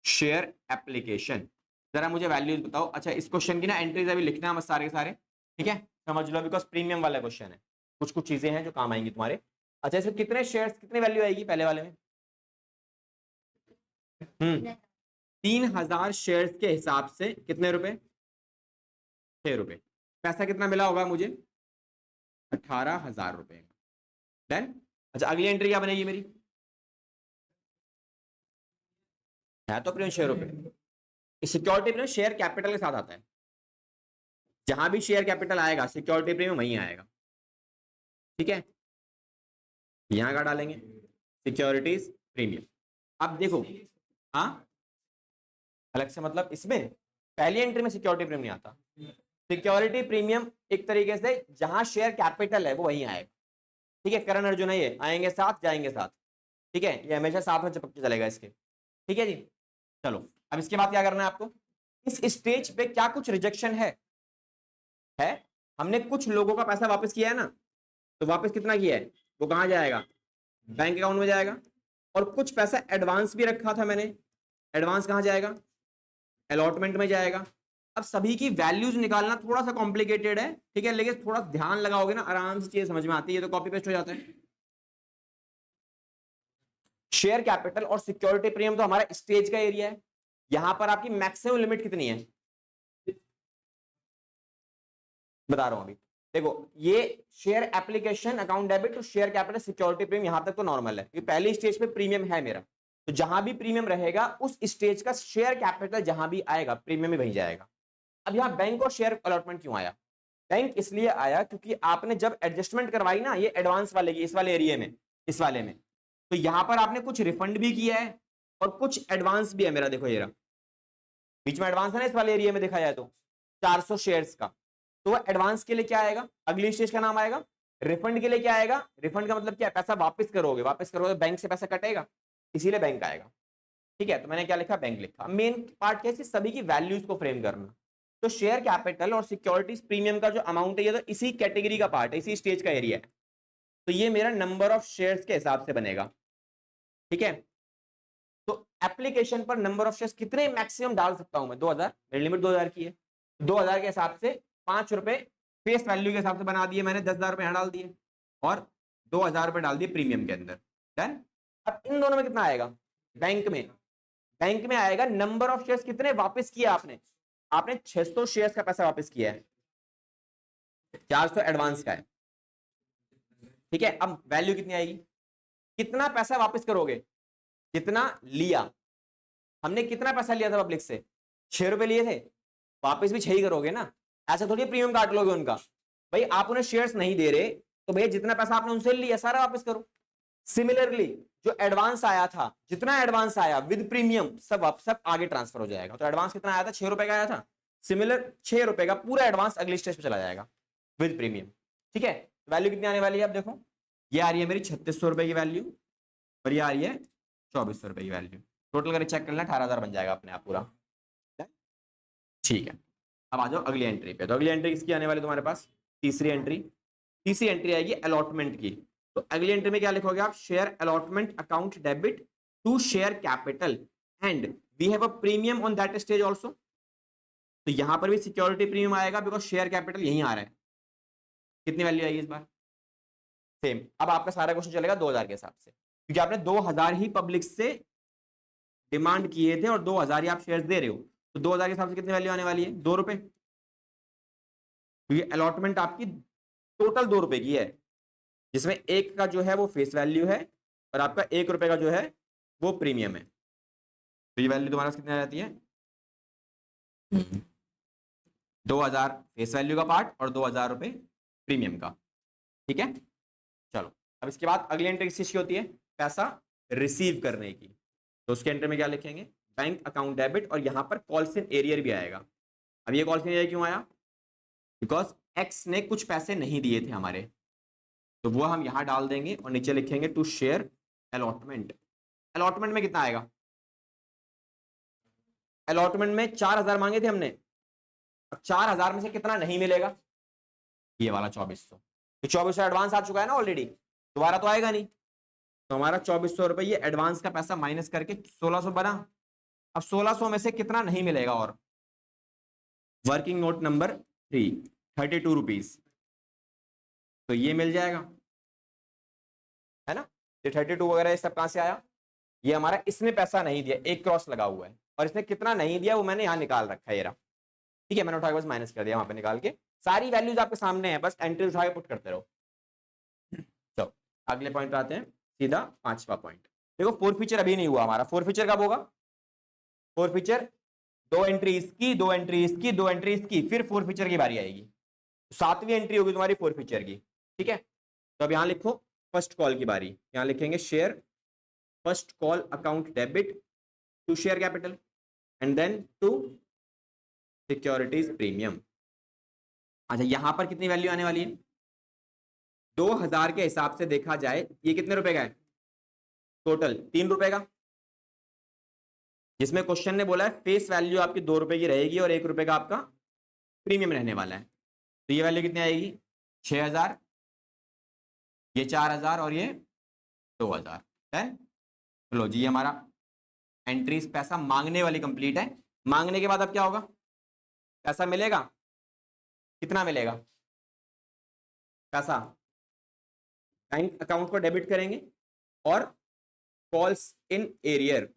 share application. जरा मुझे वैल्यूज बताओ। अच्छा इस क्वेश्चन की ना एंट्रीज अभी लिखना है सारे के सारे, ठीक है, समझ लो, बिकॉज प्रीमियम वाला क्वेश्चन है, कुछ कुछ चीजें हैं जो काम आएंगी तुम्हारे। अच्छा इसमें कितने शेयर्स, कितनी वैल्यू आएगी पहले वाले में, 3000 शेयर्स के हिसाब से कितने रुपए, 6 रुपए। पैसा कितना मिला होगा मुझे, 18,000 रुपए। डन। अच्छा अगली एंट्री क्या बनेगी मेरी, है तो प्रीमियम शेयर रुपए। सिक्योरिटी प्रीमियम शेयर कैपिटल के साथ आता है, जहां भी शेयर कैपिटल आएगा सिक्योरिटी प्रीमियम वहीं आएगा, ठीक है। यहां क्या डालेंगे, सिक्योरिटीज प्रीमियम। अब देखो, हाँ अलग से मतलब इसमें पहली एंट्री में सिक्योरिटी प्रीमियम नहीं आता। सिक्योरिटी प्रीमियम एक तरीके से जहां शेयर कैपिटल है वो वहीं आएगा, ठीक है। करण अर्जुन है ये, आएंगे साथ जाएंगे साथ, ठीक है, ये हमेशा साथ में चिपक के चलेगा इसके, ठीक है जी। चलो अब इसके बाद क्या करना है आपको, इस स्टेज पे क्या कुछ रिजेक्शन है, हमने कुछ लोगों का पैसा वापस किया है ना, तो वापस कितना किया है, वो कहां जाएगा, बैंक अकाउंट में जाएगा। और कुछ पैसा एडवांस भी रखा था मैंने, एडवांस कहां जाएगा, अलॉटमेंट में जाएगा। अब सभी की वैल्यूज निकालना थोड़ा सा कॉम्प्लिकेटेड है, ठीक है, लेकिन थोड़ा ध्यान लगाओगे ना आराम से चीज समझ में आती है, तो कॉपी पेस्ट हो जाता है। शेयर कैपिटल और सिक्योरिटी प्रीमियम तो हमारा स्टेज का एरिया है, यहां पर आपकी मैक्सिमम लिमिट कितनी है, बता रहा हूं अभी। देखो ये share application account debit to share capital security premium, यहां तक तो नॉर्मल है, ये पहली स्टेज पे प्रीमियम है मेरा, तो जहां भी प्रीमियम रहेगा उस स्टेज का शेयर कैपिटल जहां भी आएगा प्रीमियम में वही जाएगा। अब यहां बैंक और शेयर अलॉटमेंट क्यों आया, बैंक इसलिए आया क्योंकि आपने जब एडजस्टमेंट करवाई ना ये एडवांस वाले की, इस वाले एरिया में, इस वाले में, तो यहां पर आपने कुछ रिफंड भी किया है और कुछ एडवांस भी है मेरा। देखो ये रहा बीच में एडवांस है ना इस वाले एरिया में देखा जाए तो 400 शेयर्स का, तो वो एडवांस के लिए क्या आएगा, अगली स्टेज का नाम आएगा। रिफंड के लिए क्या आएगा, रिफंड का मतलब क्या है, पैसा वापस करोगे, वापस करोगे तो बैंक से पैसा कटेगा, इसीलिए बैंक आएगा, ठीक है। तो मैंने क्या लिखा, बैंक लिखा। मेन पार्ट क्या है, सभी की वैल्यूज को फ्रेम करना। तो शेयर कैपिटल और सिक्योरिटीज प्रीमियम का जो अमाउंट है ये तो इसी कैटेगरी का पार्ट है, इसी स्टेज का एरिया है, तो ये मेरा नंबर ऑफ शेयर्स के हिसाब से बनेगा, ठीक है। तो एप्लीकेशन पर नंबर ऑफ शेयर्स कितने मैक्सिमम डाल सकता हूं मैं, 2000, मेरी लिमिट 2000 की है, 2000 के हिसाब से 5 रुपए फेस वैल्यू के हिसाब से बना दिए मैंने, 10,000 रुपए यहां डाल दिए और 2000 रुपए डाल दिए प्रीमियम के अंदर। डन। अब इन दोनों में कितना आएगा, बैंक में आएगा नंबर ऑफ शेयर्स कितने वापस किया आपने, आपने 600 शेयर्स का पैसा वापस किया है, 400 एडवांस का है, ठीक है। अब वैल्यू कितनी आएगी, कितना पैसा वापस करोगे, कितना लिया, हमने कितना पैसा लिया था पब्लिक से, 6 रुपए लिए थे, वापस भी 6 ही करोगे ना, ऐसा थोड़ी प्रीमियम काट लोगे उनका। भाई आप उन्हें शेयर्स नहीं दे रहे तो भैया जितना पैसा आपने उनसे लिया सारा वापस करो। सिमिलरली जो एडवांस आया था, जितना एडवांस आया विद प्रीमियम सब आगे ट्रांसफर हो जाएगा। तो एडवांस कितना आया था, 6 रुपए का आया था, सिमिलर 6 रुपए का पूरा एडवांस अगली स्टेज पे चला जाएगा विद प्रीमियम। ठीक है, वैल्यू कितनी आने वाली है, अब देखो ये आ रही है मेरी 3600 रुपए की वैल्यू और ये आ रही है 2400 रुपए की वैल्यू। टोटल करके चेक कर लेना 18,000 बन जाएगा अपने आप पूरा। ठीक है, अब आ जाओ अगली एंट्री पे। तो अगली एंट्री किसकी आने वाली तुम्हारे पास, तीसरी एंट्री। तीसरी एंट्री आएगी अलॉटमेंट की। तो अगली एंट्री में क्या लिखोगे आप, share allotment account debit to share capital and we have a premium on that stage also. तो यहां पर भी सिक्योरिटी प्रीमियम आएगा बिकॉज शेयर कैपिटल यहीं आ रहा है। कितनी वैल्यू आएगी इस बार, सेम। अब आपका सारा क्वेश्चन चलेगा 2000 के हिसाब से, क्योंकि आपने 2000 ही पब्लिक से डिमांड किए थे और 2000 ही आप शेयर्स दे रहे हो। तो 2000 के हिसाब से कितनी वैल्यू आने वाली है, 2 रुपए, क्योंकि अलॉटमेंट आपकी टोटल 2 रुपए की है, जिसमें एक का जो है वो फेस वैल्यू है और आपका 1 रुपए का जो है वो प्रीमियम है। तो ये वैल्यू तुम्हारा कितनी आ जाती है, 2000 फेस वैल्यू का पार्ट और 2000 रुपए प्रीमियम का। ठीक है, चलो अब इसके बाद अगली एंट्री किस चीज की होती है, पैसा रिसीव करने की। तो उसके एंट्री में क्या लिखेंगे, बैंक अकाउंट डेबिट और यहां पर कॉल्स इन एरियर भी आएगा। अब ये कॉल्स इन एरियर क्यों आया, बिकॉज एक्स ने कुछ पैसे नहीं दिए थे हमारे, तो वो हम यहां डाल देंगे और नीचे लिखेंगे टू शेयर अलॉटमेंट। अलॉटमेंट में कितना आएगा, अलॉटमेंट में 4000 मांगे थे हमने, अब 4000 में से कितना नहीं मिलेगा, ये वाला 2400। तो 2400 एडवांस आ चुका है ना ऑलरेडी, दोबारा तो आएगा नहीं। तो हमारा 2400 रुपए ये एडवांस का पैसा माइनस करके 1600 बना। अब 1600 में से कितना नहीं मिलेगा, और वर्किंग नोट नंबर 3 32 रुपीज, तो ये मिल जाएगा, है ना। ये 32 वगैरह ये सब कहां से आया, ये हमारा, इसने पैसा नहीं दिया, एक क्रॉस लगा हुआ है और इसने कितना नहीं दिया वो मैंने यहां निकाल रखा है, ये रहा। ठीक है, मैंने उठा के बस माइनस कर दिया वहां पे निकाल के, सारी वैल्यूज आपके सामने है, बस एंट्री उठा के पुट करते रहो। तो अगले पॉइंट पे आते हैं, सीधा 5वां पॉइंट। देखो फोर फीचर अभी नहीं हुआ हमारा, फोर फीचर कब होगा, फोर फीचर 2 एंट्रीज की, 2 एंट्रीज की, 2 एंट्रीज की, फिर फोर फीचर की बारी आएगी। 7वीं एंट्री होगी तुम्हारी फोर फीचर की। ठीक है, तो अब यहां लिखो फर्स्ट कॉल की बारी, यहां लिखेंगे share first call account debit to share capital and then to securities premium. अच्छा, यहां पर कितनी वैल्यू आने वाली है, 2000 के हिसाब से देखा जाए ये कितने रुपए का है, टोटल 3 रुपए का, जिसमें क्वेश्चन ने बोला है फेस वैल्यू आपकी 2 रुपए की रहेगी और 1 रुपए का आपका प्रीमियम रहने वाला है। तो ये वैल्यू कितनी आएगी, 6000, ये 4000 और ये 2000 है। लो जी, हमारा एंट्रीज पैसा मांगने वाली कंप्लीट है। मांगने के बाद अब क्या होगा, पैसा मिलेगा, कितना मिलेगा पैसा, बैंक अकाउंट को डेबिट करेंगे और कॉल्स इन एरियर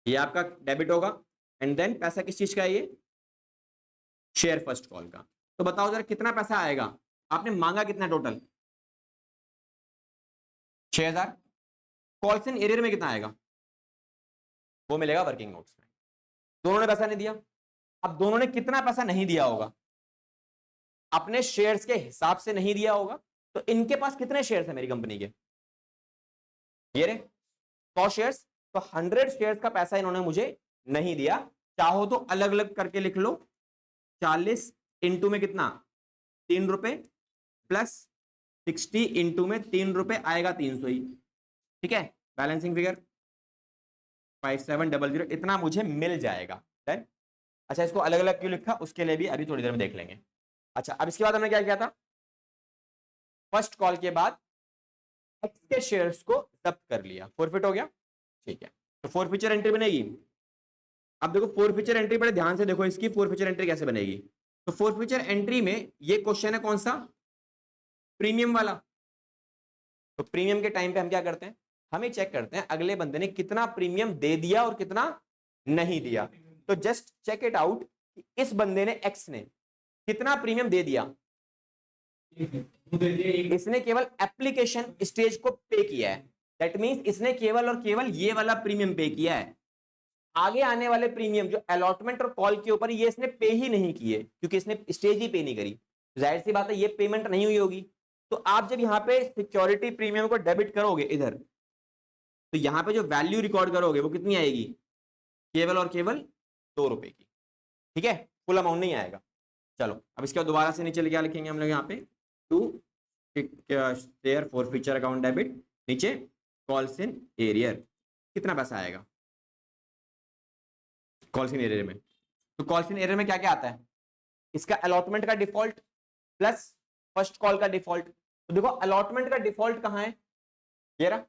ये आपका डेबिट होगा एंड देन पैसा किस चीज का है, ये शेयर फर्स्ट कॉल का। तो बताओ जरा कितना पैसा आएगा, आपने मांगा कितना टोटल, 6000, कॉल्स इन एरियर में कितना आएगा, वो मिलेगा वर्किंग नोट्स में। दोनों ने पैसा नहीं दिया, अब दोनों ने कितना पैसा नहीं दिया होगा, अपने शेयर्स के हिसाब से नहीं दिया होगा। तो इनके पास कितने शेयर्स है मेरी कंपनी के, ये रे 100 शेयर्स, तो 100 शेयर्स का पैसा इन्होंने मुझे नहीं दिया। चाहो तो अलग अलग करके लिख लो, 40 इंटू में कितना 3 रुपए प्लस 60 इंटू में 3 रुपए आएगा 300 ही। ठीक है, बैलेंसिंग फिगर 5700 इतना मुझे मिल जाएगा। अच्छा, इसको अलग अलग क्यों लिखा उसके लिए भी अभी थोड़ी देर में देख लेंगे। अच्छा, अब इसके बाद हमने क्या किया था, फर्स्ट कॉल के बाद एक्स के शेयर्स को जब्त कर लिया, फॉरफिट हो गया। ठीक है, तो फोर फीचर एंट्री बनेगी। अब देखो फोर फीचर एंट्री बड़े ध्यान से देखो, इसकी फोर फीचर एंट्री कैसे बनेगी। तो फोर फीचर एंट्री में ये क्वेश्चन है कौन सा, प्रीमियम वाला। तो प्रीमियम के टाइम पे हम क्या करते हैं, हम ये चेक करते हैं अगले बंदे ने कितना प्रीमियम दे दिया और कितना नहीं दिया। तो जस्ट चेक इट आउट, इस बंदे ने एक्स ने कितना प्रीमियम दे दिया, इसने केवल एप्लीकेशन स्टेज को पे किया है, दैट मींस इसने केवल और केवल ये वाला प्रीमियम पे किया है। आगे आने वाले प्रीमियम जो अलॉटमेंट और कॉल के ऊपर ये इसने पे ही नहीं किए, क्योंकि इसने स्टेज ही पे नहीं करी। जाहिर सी बात है ये पेमेंट नहीं हुई होगी, तो आप जब यहाँ पे सिक्योरिटी प्रीमियम को डेबिट करोगे इधर, तो यहाँ पे जो वैल्यू रिकॉर्ड करोगे वो कितनी आएगी, केवल और केवल 2 रुपए की, ठीक है, फुल अमाउंट नहीं आएगा। चलो अब इसके बाद दोबारा से नीचे क्या लिखेंगे हम लोग यहाँ पे, to share forfeiture account debit, नीचे कॉल्स इन एरियर, कितना पैसा आएगा कॉल्स इन एरियर में। तो कॉल्स इन एरियर में क्या क्या आता है, इसका अलॉटमेंट का डिफॉल्ट प्लस फर्स्ट कॉल का डिफॉल्ट। तो देखो अलॉटमेंट का डिफॉल्ट कहां है, ये रहा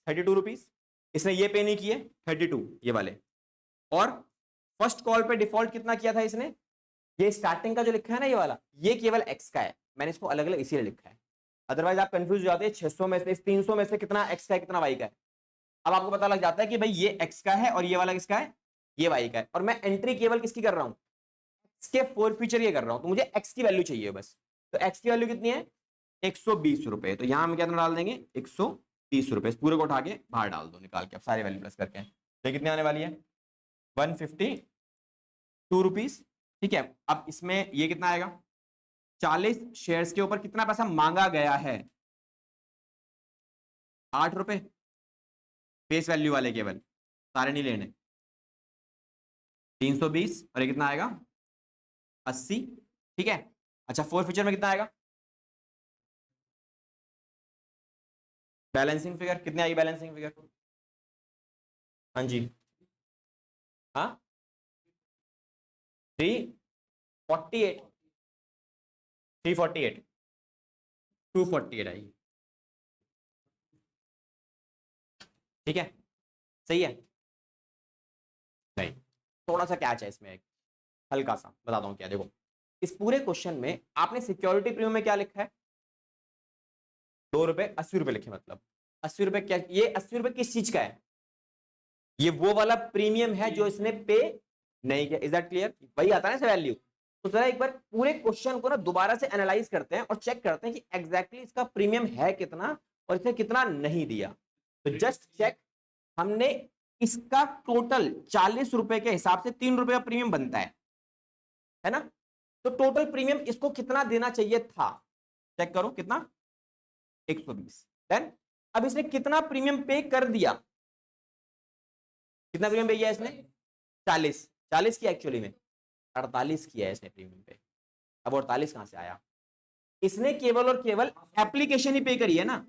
32 रुपीज, इसने ये पे नहीं किए 32 ये वाले, और फर्स्ट कॉल पे डिफॉल्ट कितना किया था इसने, ये स्टार्टिंग का जो लिखा है ना ये वाला, ये केवल एक्स का है, मैंने इसको अलग अलग इसीलिए लिखा है, अदरवाइज आप कंफ्यूज हो जाते हैं 600 में से 300 में से कितना एक्स का है कितना वाई का है। अब आपको पता लग जाता है कि भाई ये एक्स का है और ये वाला किसका है, ये वाई का है, और मैं एंट्री केवल किसकी कर रहा हूं, एक्स के फोर फीचर ये कर रहा हूं, तो मुझे एक्स की वैल्यू चाहिए बस। तो एक्स की वैल्यू कितनी है 120 रुपए, तो यहां हम क्या डाल देंगे 130 रुपए, इस पूरे को उठा के बाहर डाल दो निकाल के, अब सारे वैल्यू प्लस करके, तो कितने आने वाली है 152 रुपीज, ठीक है। अब इसमें ये कितना आएगा, 40 शेयर्स के ऊपर कितना पैसा मांगा गया है, 8 रुपए फेस वैल्यू वाले केवल, सारे नहीं लेने, 320 और ये कितना आएगा 80, ठीक है। अच्छा फोर फीचर में कितना आएगा, बैलेंसिंग फिगर कितनी आएगी, बैलेंसिंग फिगर, हाँ जी, हाँ 348, 348, 248 आएगी, ठीक है, सही है। नहीं थोड़ा सा कैच है इसमें, एक हल्का सा बताता हूं क्या, देखो इस पूरे क्वेश्चन में आपने सिक्योरिटी प्रीमियम में क्या लिखा है, 2 रुपए 80 रुपए लिखे, मतलब 80 रुपए क्या, ये 80 रुपए किस चीज का है, ये वो वाला प्रीमियम है जो इसने पे नहीं किया, इज दैट क्लियर, वही आता है ना वैल्यू। तो जरा एक बार पूरे क्वेश्चन को ना दोबारा से एनालाइज करते हैं और चेक करते हैं कि एग्जैक्टली इसका प्रीमियम है कितना और इसने कितना नहीं दिया। तो जस्ट चेक, हमने इसका टोटल 40 रुपए के हिसाब से 3 रुपए का प्रीमियम बनता है ना, तो टोटल प्रीमियम इसको कितना देना चाहिए था, चेक करो कितना 120, देन अब इसने कितना प्रीमियम पे कर दिया, कितना प्रीमियम पे किया इसने 40, 40 की एक्चुअली में 48 किया है इसने प्रीमियम पे। अब 48 कहां से आया, इसने केवल और केवल एप्लीकेशन ही पे करी है ना,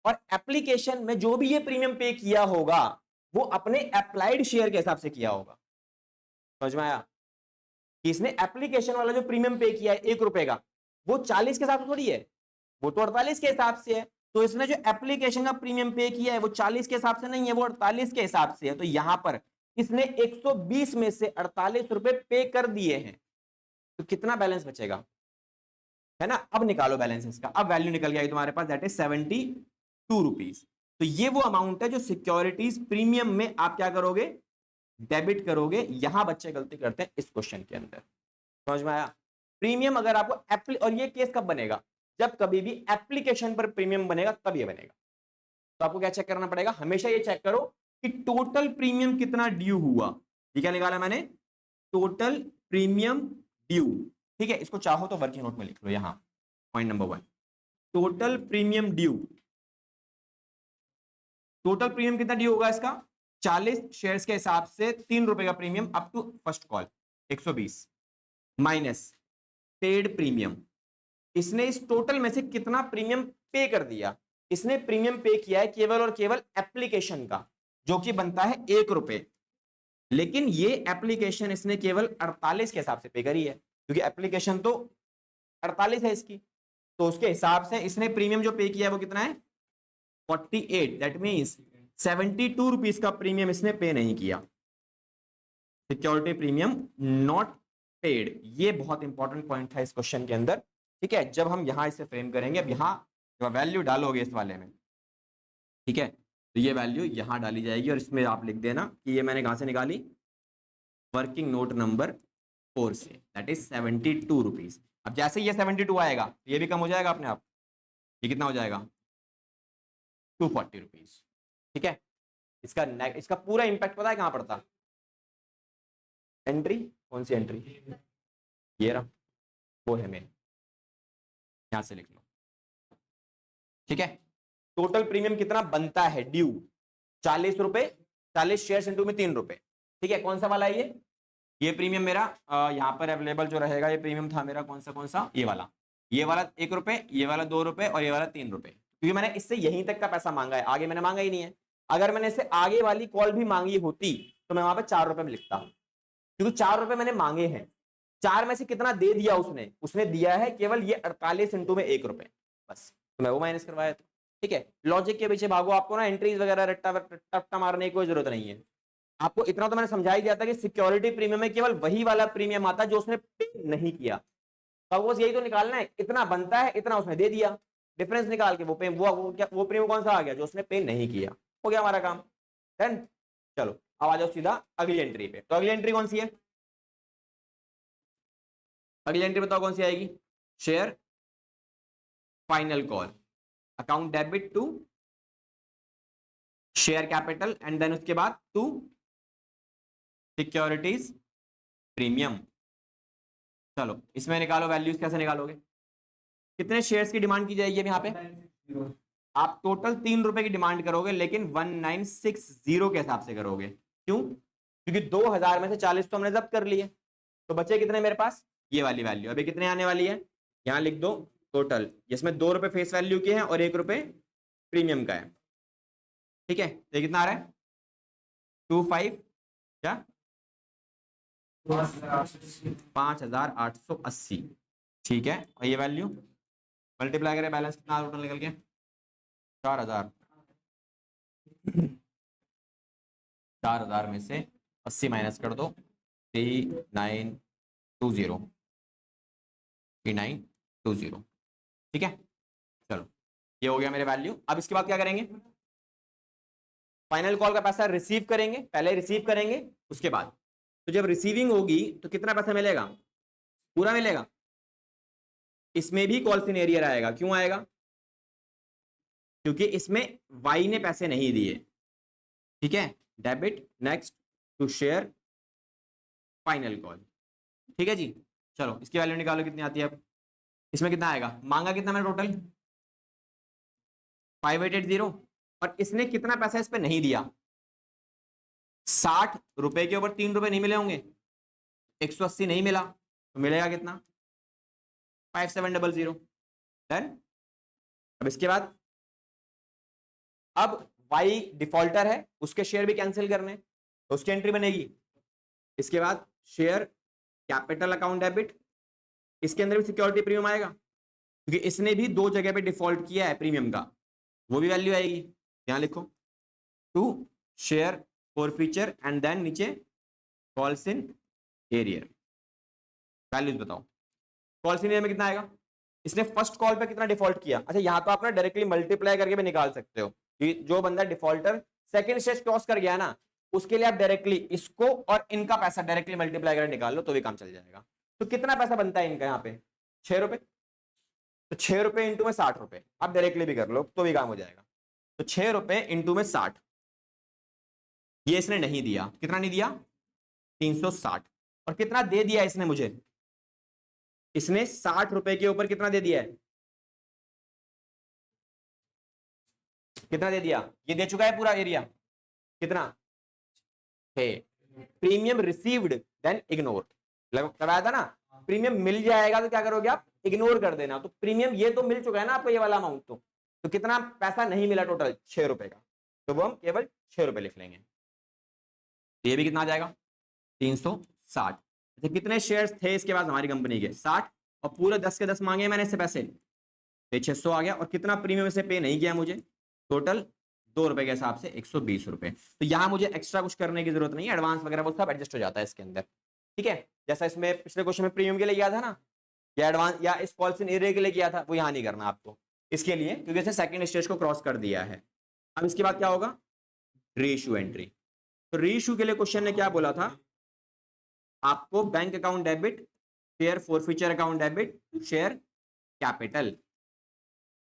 और एप्लीकेशन में जो भी ये प्रीमियम पे किया होगा वो अपने अप्लाइड शेयर के हिसाब से किया होगा, समझ में आया, कि इसने एप्लीकेशन वाला जो प्रीमियम पे किया है 1 रुपए का, वो 40 के हिसाब से थोड़ी है, वो तो 48 के हिसाब से है। तो इसने जो एप्लीकेशन का प्रीमियम पे किया है वो 40 के हिसाब से नहीं है, वो 48 के हिसाब से है। तो यहां पर इसने 120 में से 48 रुपए पे कर दिए हैं, तो कितना बैलेंस बचेगा, है ना। अब निकालो बैलेंस इसका, अब वैल्यू निकल गया तुम्हारे पास, दैट इज 72 रुपीज। तो ये वो अमाउंट है जो सिक्योरिटीज प्रीमियम में आप क्या करोगे, डेबिट करोगे। यहां बच्चे गलती करते हैं इस क्वेश्चन के अंदर, समझ में आया। प्रीमियम अगर आपको और ये केस कब बनेगा, जब कभी भी एप्लीकेशन पर प्रीमियम बनेगा तब ये बनेगा। तो आपको क्या चेक करना पड़ेगा, हमेशा ये चेक करो कि टोटल प्रीमियम कितना ड्यू हुआ। ये क्या निकाला मैंने, टोटल प्रीमियम ड्यू, ठीक है। इसको चाहो तो वर्किंग नोट में लिख लो, यहां point number 1, total premium due, total premium कितना ड्यू होगा इसका, 40 शेयर्स के हिसाब से 3 रुपए का premium up to first call 120 minus paid premium, इसने इस टोटल में से कितना प्रीमियम पे कर दिया, इसने प्रीमियम पे किया है केवल और केवल एप्लीकेशन का, जो कि बनता है 1 रुपए, लेकिन ये एप्लीकेशन इसने केवल 48 के हिसाब से पे करी है, क्योंकि एप्लीकेशन तो 48 है इसकी, तो उसके हिसाब से इसने प्रीमियम जो पे किया है वो कितना है 48, दैट मींस 72 रुपीज का प्रीमियम इसने पे नहीं किया, सिक्योरिटी प्रीमियम नॉट पेड। ये बहुत इंपॉर्टेंट पॉइंट था इस क्वेश्चन के अंदर, ठीक है। जब हम यहां इसे फ्रेम करेंगे, अब यहां जब वैल्यू डालोगे इस वाले में, ठीक है, तो ये वैल्यू यहां डाली जाएगी और इसमें आप लिख देना कि ये मैंने कहां से निकाली, वर्किंग नोट नंबर 4 से, दैट इज 72 रुपीज। अब जैसे ये 72 आएगा ये भी कम हो जाएगा अपने आप, ये कितना हो जाएगा 240 रुपीज, ठीक है। इसका पूरा इंपैक्ट पता है कहां पड़ता, एंट्री, कौन सी एंट्री, ये रहा, वो है मेन, यहां से लिख लो। ठीक है, टोटल प्रीमियम कितना बनता है ड्यू, 40 रुपए, 40 शेयर इंटू में 3 रुपए। ठीक है, कौन सा वाला है ये प्रीमियम मेरा यहाँ पर अवेलेबल जो रहेगा, ये प्रीमियम था मेरा कौन सा, ये वाला 1 रुपए, ये वाला 2 रुपए और ये वाला 3 रुपए, क्योंकि मैंने इससे यहीं तक का पैसा मांगा है, आगे मैंने मांगा ही नहीं है। अगर मैंने इससे आगे वाली कॉल भी मांगी होती तो मैं वहां पे 4 रुपए में लिखता, क्योंकि 4 रुपए मैंने मांगे हैं। 4 में से कितना दे दिया उसने दिया है केवल ये 48 इंटू में 1 रुपए, बस तो मैं वो माइनस करवाया था। ठीक है, लॉजिक के पीछे भागो, आपको ना एंट्रीज वगैरह रट्टा मारने की कोई जरूरत नहीं है। आपको इतना तो मैंने समझा ही दिया था कि सिक्योरिटी प्रीमियम में केवल वही वाला प्रीमियम आता है जो उसने पे नहीं किया, तो यही तो निकालना है, इतना बनता है, इतना उसने दे दिया, डिफरेंस निकाल के वो प्रीमियम कौन सा आ गया जो उसने पे नहीं किया, हो गया हमारा काम। डन। चलो अब आ जाओ सीधा अगली एंट्री पे। तो अगली एंट्री कौन सी है, अगली एंट्री बताओ कौन सी आएगी, share final call account debit to share capital and then उसके बाद टू सिक्योरिटीज प्रीमियम। चलो इसमें निकालो वैल्यूज, कैसे निकालोगे, कितने शेयर्स की डिमांड की जाएगी यहाँ पे, आप टोटल 3 रुपए की डिमांड करोगे लेकिन 1960 के हिसाब से करोगे, क्यों, क्योंकि 2000 में से 40 तो हमने जब्त कर लिए, तो बचे कितने मेरे पास, ये वाली वैल्यू अभी कितने आने वाली है, यहाँ लिख दो टोटल, जिसमें 2 रुपए फेस वैल्यू के हैं और 1 रुपए प्रीमियम का है। ठीक है, तो कितना आ रहा है 25 क्या 5880। ठीक है, और ये वैल्यू मल्टीप्लाई करें, बैलेंस कितना टोटल निकल के 4000, 4000 में से 80 माइनस कर दो 3920। ठीक है, चलो ये हो गया मेरे वैल्यू। अब इसके बाद क्या करेंगे, फाइनल कॉल का पैसा रिसीव करेंगे, पहले रिसीव करेंगे उसके बाद, तो जब रिसीविंग होगी तो कितना पैसा मिलेगा, पूरा मिलेगा। इसमें भी कॉल सिनेरियर आएगा, क्यों आएगा, क्योंकि इसमें वाई ने पैसे नहीं दिए। ठीक है, debit next to share final call. ठीक है जी, चलो इसकी वैल्यू निकालो कितनी आती है। अब इसमें कितना आएगा, मांगा कितना मैंने टोटल 5880, और इसने कितना पैसा इस पे नहीं दिया, 60 रुपए के ऊपर 3 रुपए नहीं मिले होंगे, 180 नहीं मिला, तो मिलेगा कितना 5700। डन। अब इसके बाद अब वाई डिफॉल्टर है, उसके शेयर भी कैंसिल करने, तो उसकी एंट्री बनेगी। इसके बाद शेयर कैपिटल अकाउंट डेबिट, इसके अंदर भी सिक्योरिटी प्रीमियम आएगा, क्योंकि इसने भी 2 जगह पे डिफॉल्ट किया है प्रीमियम का, वो भी वैल्यू आएगी। यहां लिखो to share forfeiture and then नीचे कॉल्स इन एरियर, वैल्यूज बताओ। कॉल्स इन एरियर में कितना आएगा, इसने फर्स्ट कॉल पे कितना डिफॉल्ट किया, अच्छा यहां तो आप ना डायरेक्टली मल्टीप्लाई करके भी निकाल सकते हो, कि जो बंदा डिफॉल्टर सेकंड स्टेज क्रॉस कर गया ना, उसके लिए आप डायरेक्टली इसको और इनका पैसा डायरेक्टली मल्टीप्लाई करके निकाल लो तो भी काम चल जाएगा। तो कितना पैसा बनता है इनका यहाँ पे 6 रुपए, तो 6 रुपए इंटू में 60 रुपए, आप डायरेक्टली भी कर लो तो भी काम हो जाएगा। तो 6 रुपए इंटू में 60, ये इसने नहीं दिया, कितना नहीं दिया 360, और कितना दे दिया इसने मुझे, इसने 60 रुपए के ऊपर कितना दे दिया है, कितना दे दिया, ये दे चुका है पूरा एरिया, कितना है, प्रीमियम रिसीव्ड देन इग्नोर, लगाया था ना, प्रीमियम मिल जाएगा तो क्या करोगे आप, इग्नोर कर देना। तो प्रीमियम ये तो मिल चुका है ना आपको, ये वाला अमाउंट, तो कितना पैसा नहीं मिला टोटल 6 रुपए का, तो वो हम केवल 6 रुपए लिख लेंगे। ये भी कितना आ जाएगा 360। अच्छा कितने शेयर्स थे इसके पास हमारी कंपनी के 60, और पूरे 10 के 10 मांगे मैंने इससे पैसे, तो 600 आ गया, और कितना प्रीमियम से पे नहीं किया मुझे, टोटल 2 रुपए के हिसाब से 120 रुपए। तो यहाँ मुझे एक्स्ट्रा कुछ करने की जरूरत नहीं है, एडवांस वगैरह वो सब एडजस्ट हो जाता है इसके अंदर। ठीक है, जैसा इसमें पिछले क्वेश्चन में प्रीमियम के लिए किया था ना, या एडवांस या इस पॉलिसी एरिया के लिए किया था, वो यहाँ नहीं करना आपको इसके लिए, क्योंकि इसे सेकंड स्टेज को क्रॉस कर दिया है। अब इसके बाद क्या होगा, रीइश्यू एंट्री। तो रीइश्यू के लिए क्वेश्चन ने क्या बोला था, आपको bank account debit, share forfeiture account debit, share capital,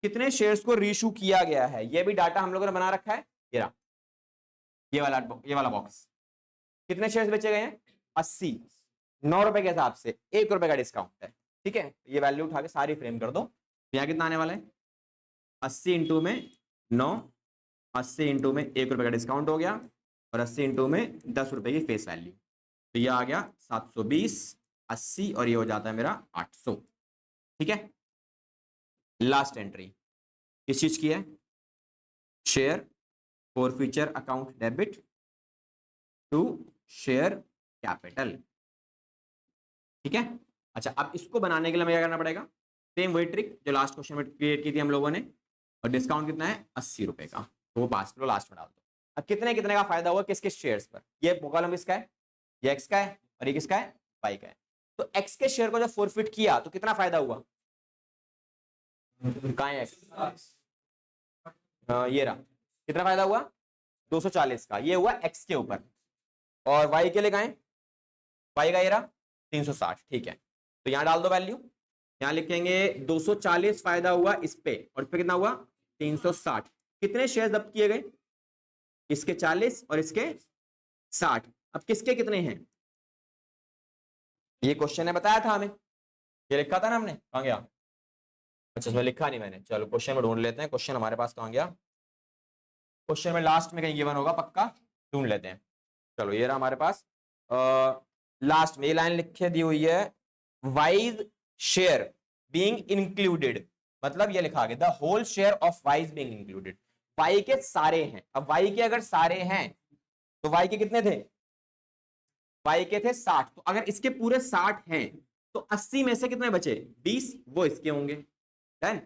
कितने शेयर्स को रीइश्यू किया गया है, ये भी डाटा हम लोगों ने बना रखा है। ये वाला बॉक्स, कितने शेयर्स बेचे गए हैं 80, 9 रुपए के हिसाब से 1 रुपए का डिस्काउंट है। ठीक है, ये वैल्यू उठा के सारी फ्रेम कर दो, यहाँ कितना आने वाला है 80 इंटू में 9, 80 इंटू में 1 रुपए का डिस्काउंट हो गया और 80 इंटू में 10 रुपए की फेस वैल्यू, तो ये आ गया 720, 80 और ये हो जाता है मेरा 800। ठीक है, लास्ट एंट्री किस चीज की है? Share forfeiture account debit to share capital. ठीक है, अच्छा अब इसको बनाने के लिए हमें क्या करना पड़ेगा? सेम वही ट्रिक जो लास्ट क्वेश्चन में क्रिएट की थी हम लोगों ने, और डिस्काउंट कितना है? 80 रुपए का, तो वो पास करो, लास्ट में डाल दो। अब कितने कितने का फायदा हुआ किस किस शेयर्स पर? ये कॉलम किसका है? ये एक्स का है और ये किसका है? वाई का है। तो एक्स के शेयर को जब फोरफिट किया तो कितना फायदा हुआ? कहाँ है एक्स? ये रहा, कितना फायदा हुआ? 240 का, ये हुआ एक्स के ऊपर। और वाई के लिए कहाँ है? वाई का ये रहा 360। ठीक है, तो यहां डाल दो वैल्यू, यहां लिखेंगे 240 फायदा हुआ इस पे, और इस पे कितना हुआ? 360। कितने शेयर जब्त किए गए? इसके 40 और इसके 60। अब किसके कितने हैं? ये क्वेश्चन ने बताया था हमें, ये लिखा था ना हमने, कहां गया? अच्छा इसमें लिखा नहीं मैंने, चलो क्वेश्चन में ढूंढ लेते हैं, क्वेश्चन हमारे पास कहां गया? क्वेश्चन में लास्ट में कहीं गिवन होगा पक्का, ढूंढ लेते हैं। चलो ये रहा हमारे पास, लास्ट में ये लाइन लिखे दी हुई है, वाइज शेयर बीइंग इंक्लूडेड, मतलब ये लिखा गया the whole share of Y's being included. Y के सारे हैं, अब वाई के अगर सारे हैं तो वाई के कितने थे? वाई के थे 60, तो अगर इसके पूरे 60 हैं तो 80 में से कितने बचे? 20, वो इसके होंगे। डन,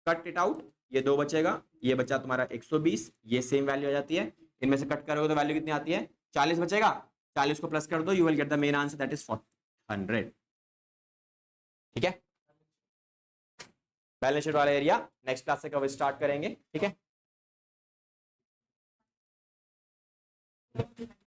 कट इट आउट, ये 2 बचेगा, ये बचा तुम्हारा 120, ये सेम वैल्यू आ जाती है, इनमें से कट करोगे तो वैल्यू कितनी आती है? 40 बचेगा, 40 को प्लस कर दो, you will get the main answer that is 400। ठीक है, बैलेंस शीट वाला एरिया नेक्स्ट क्लास से कब स्टार्ट करेंगे। ठीक है।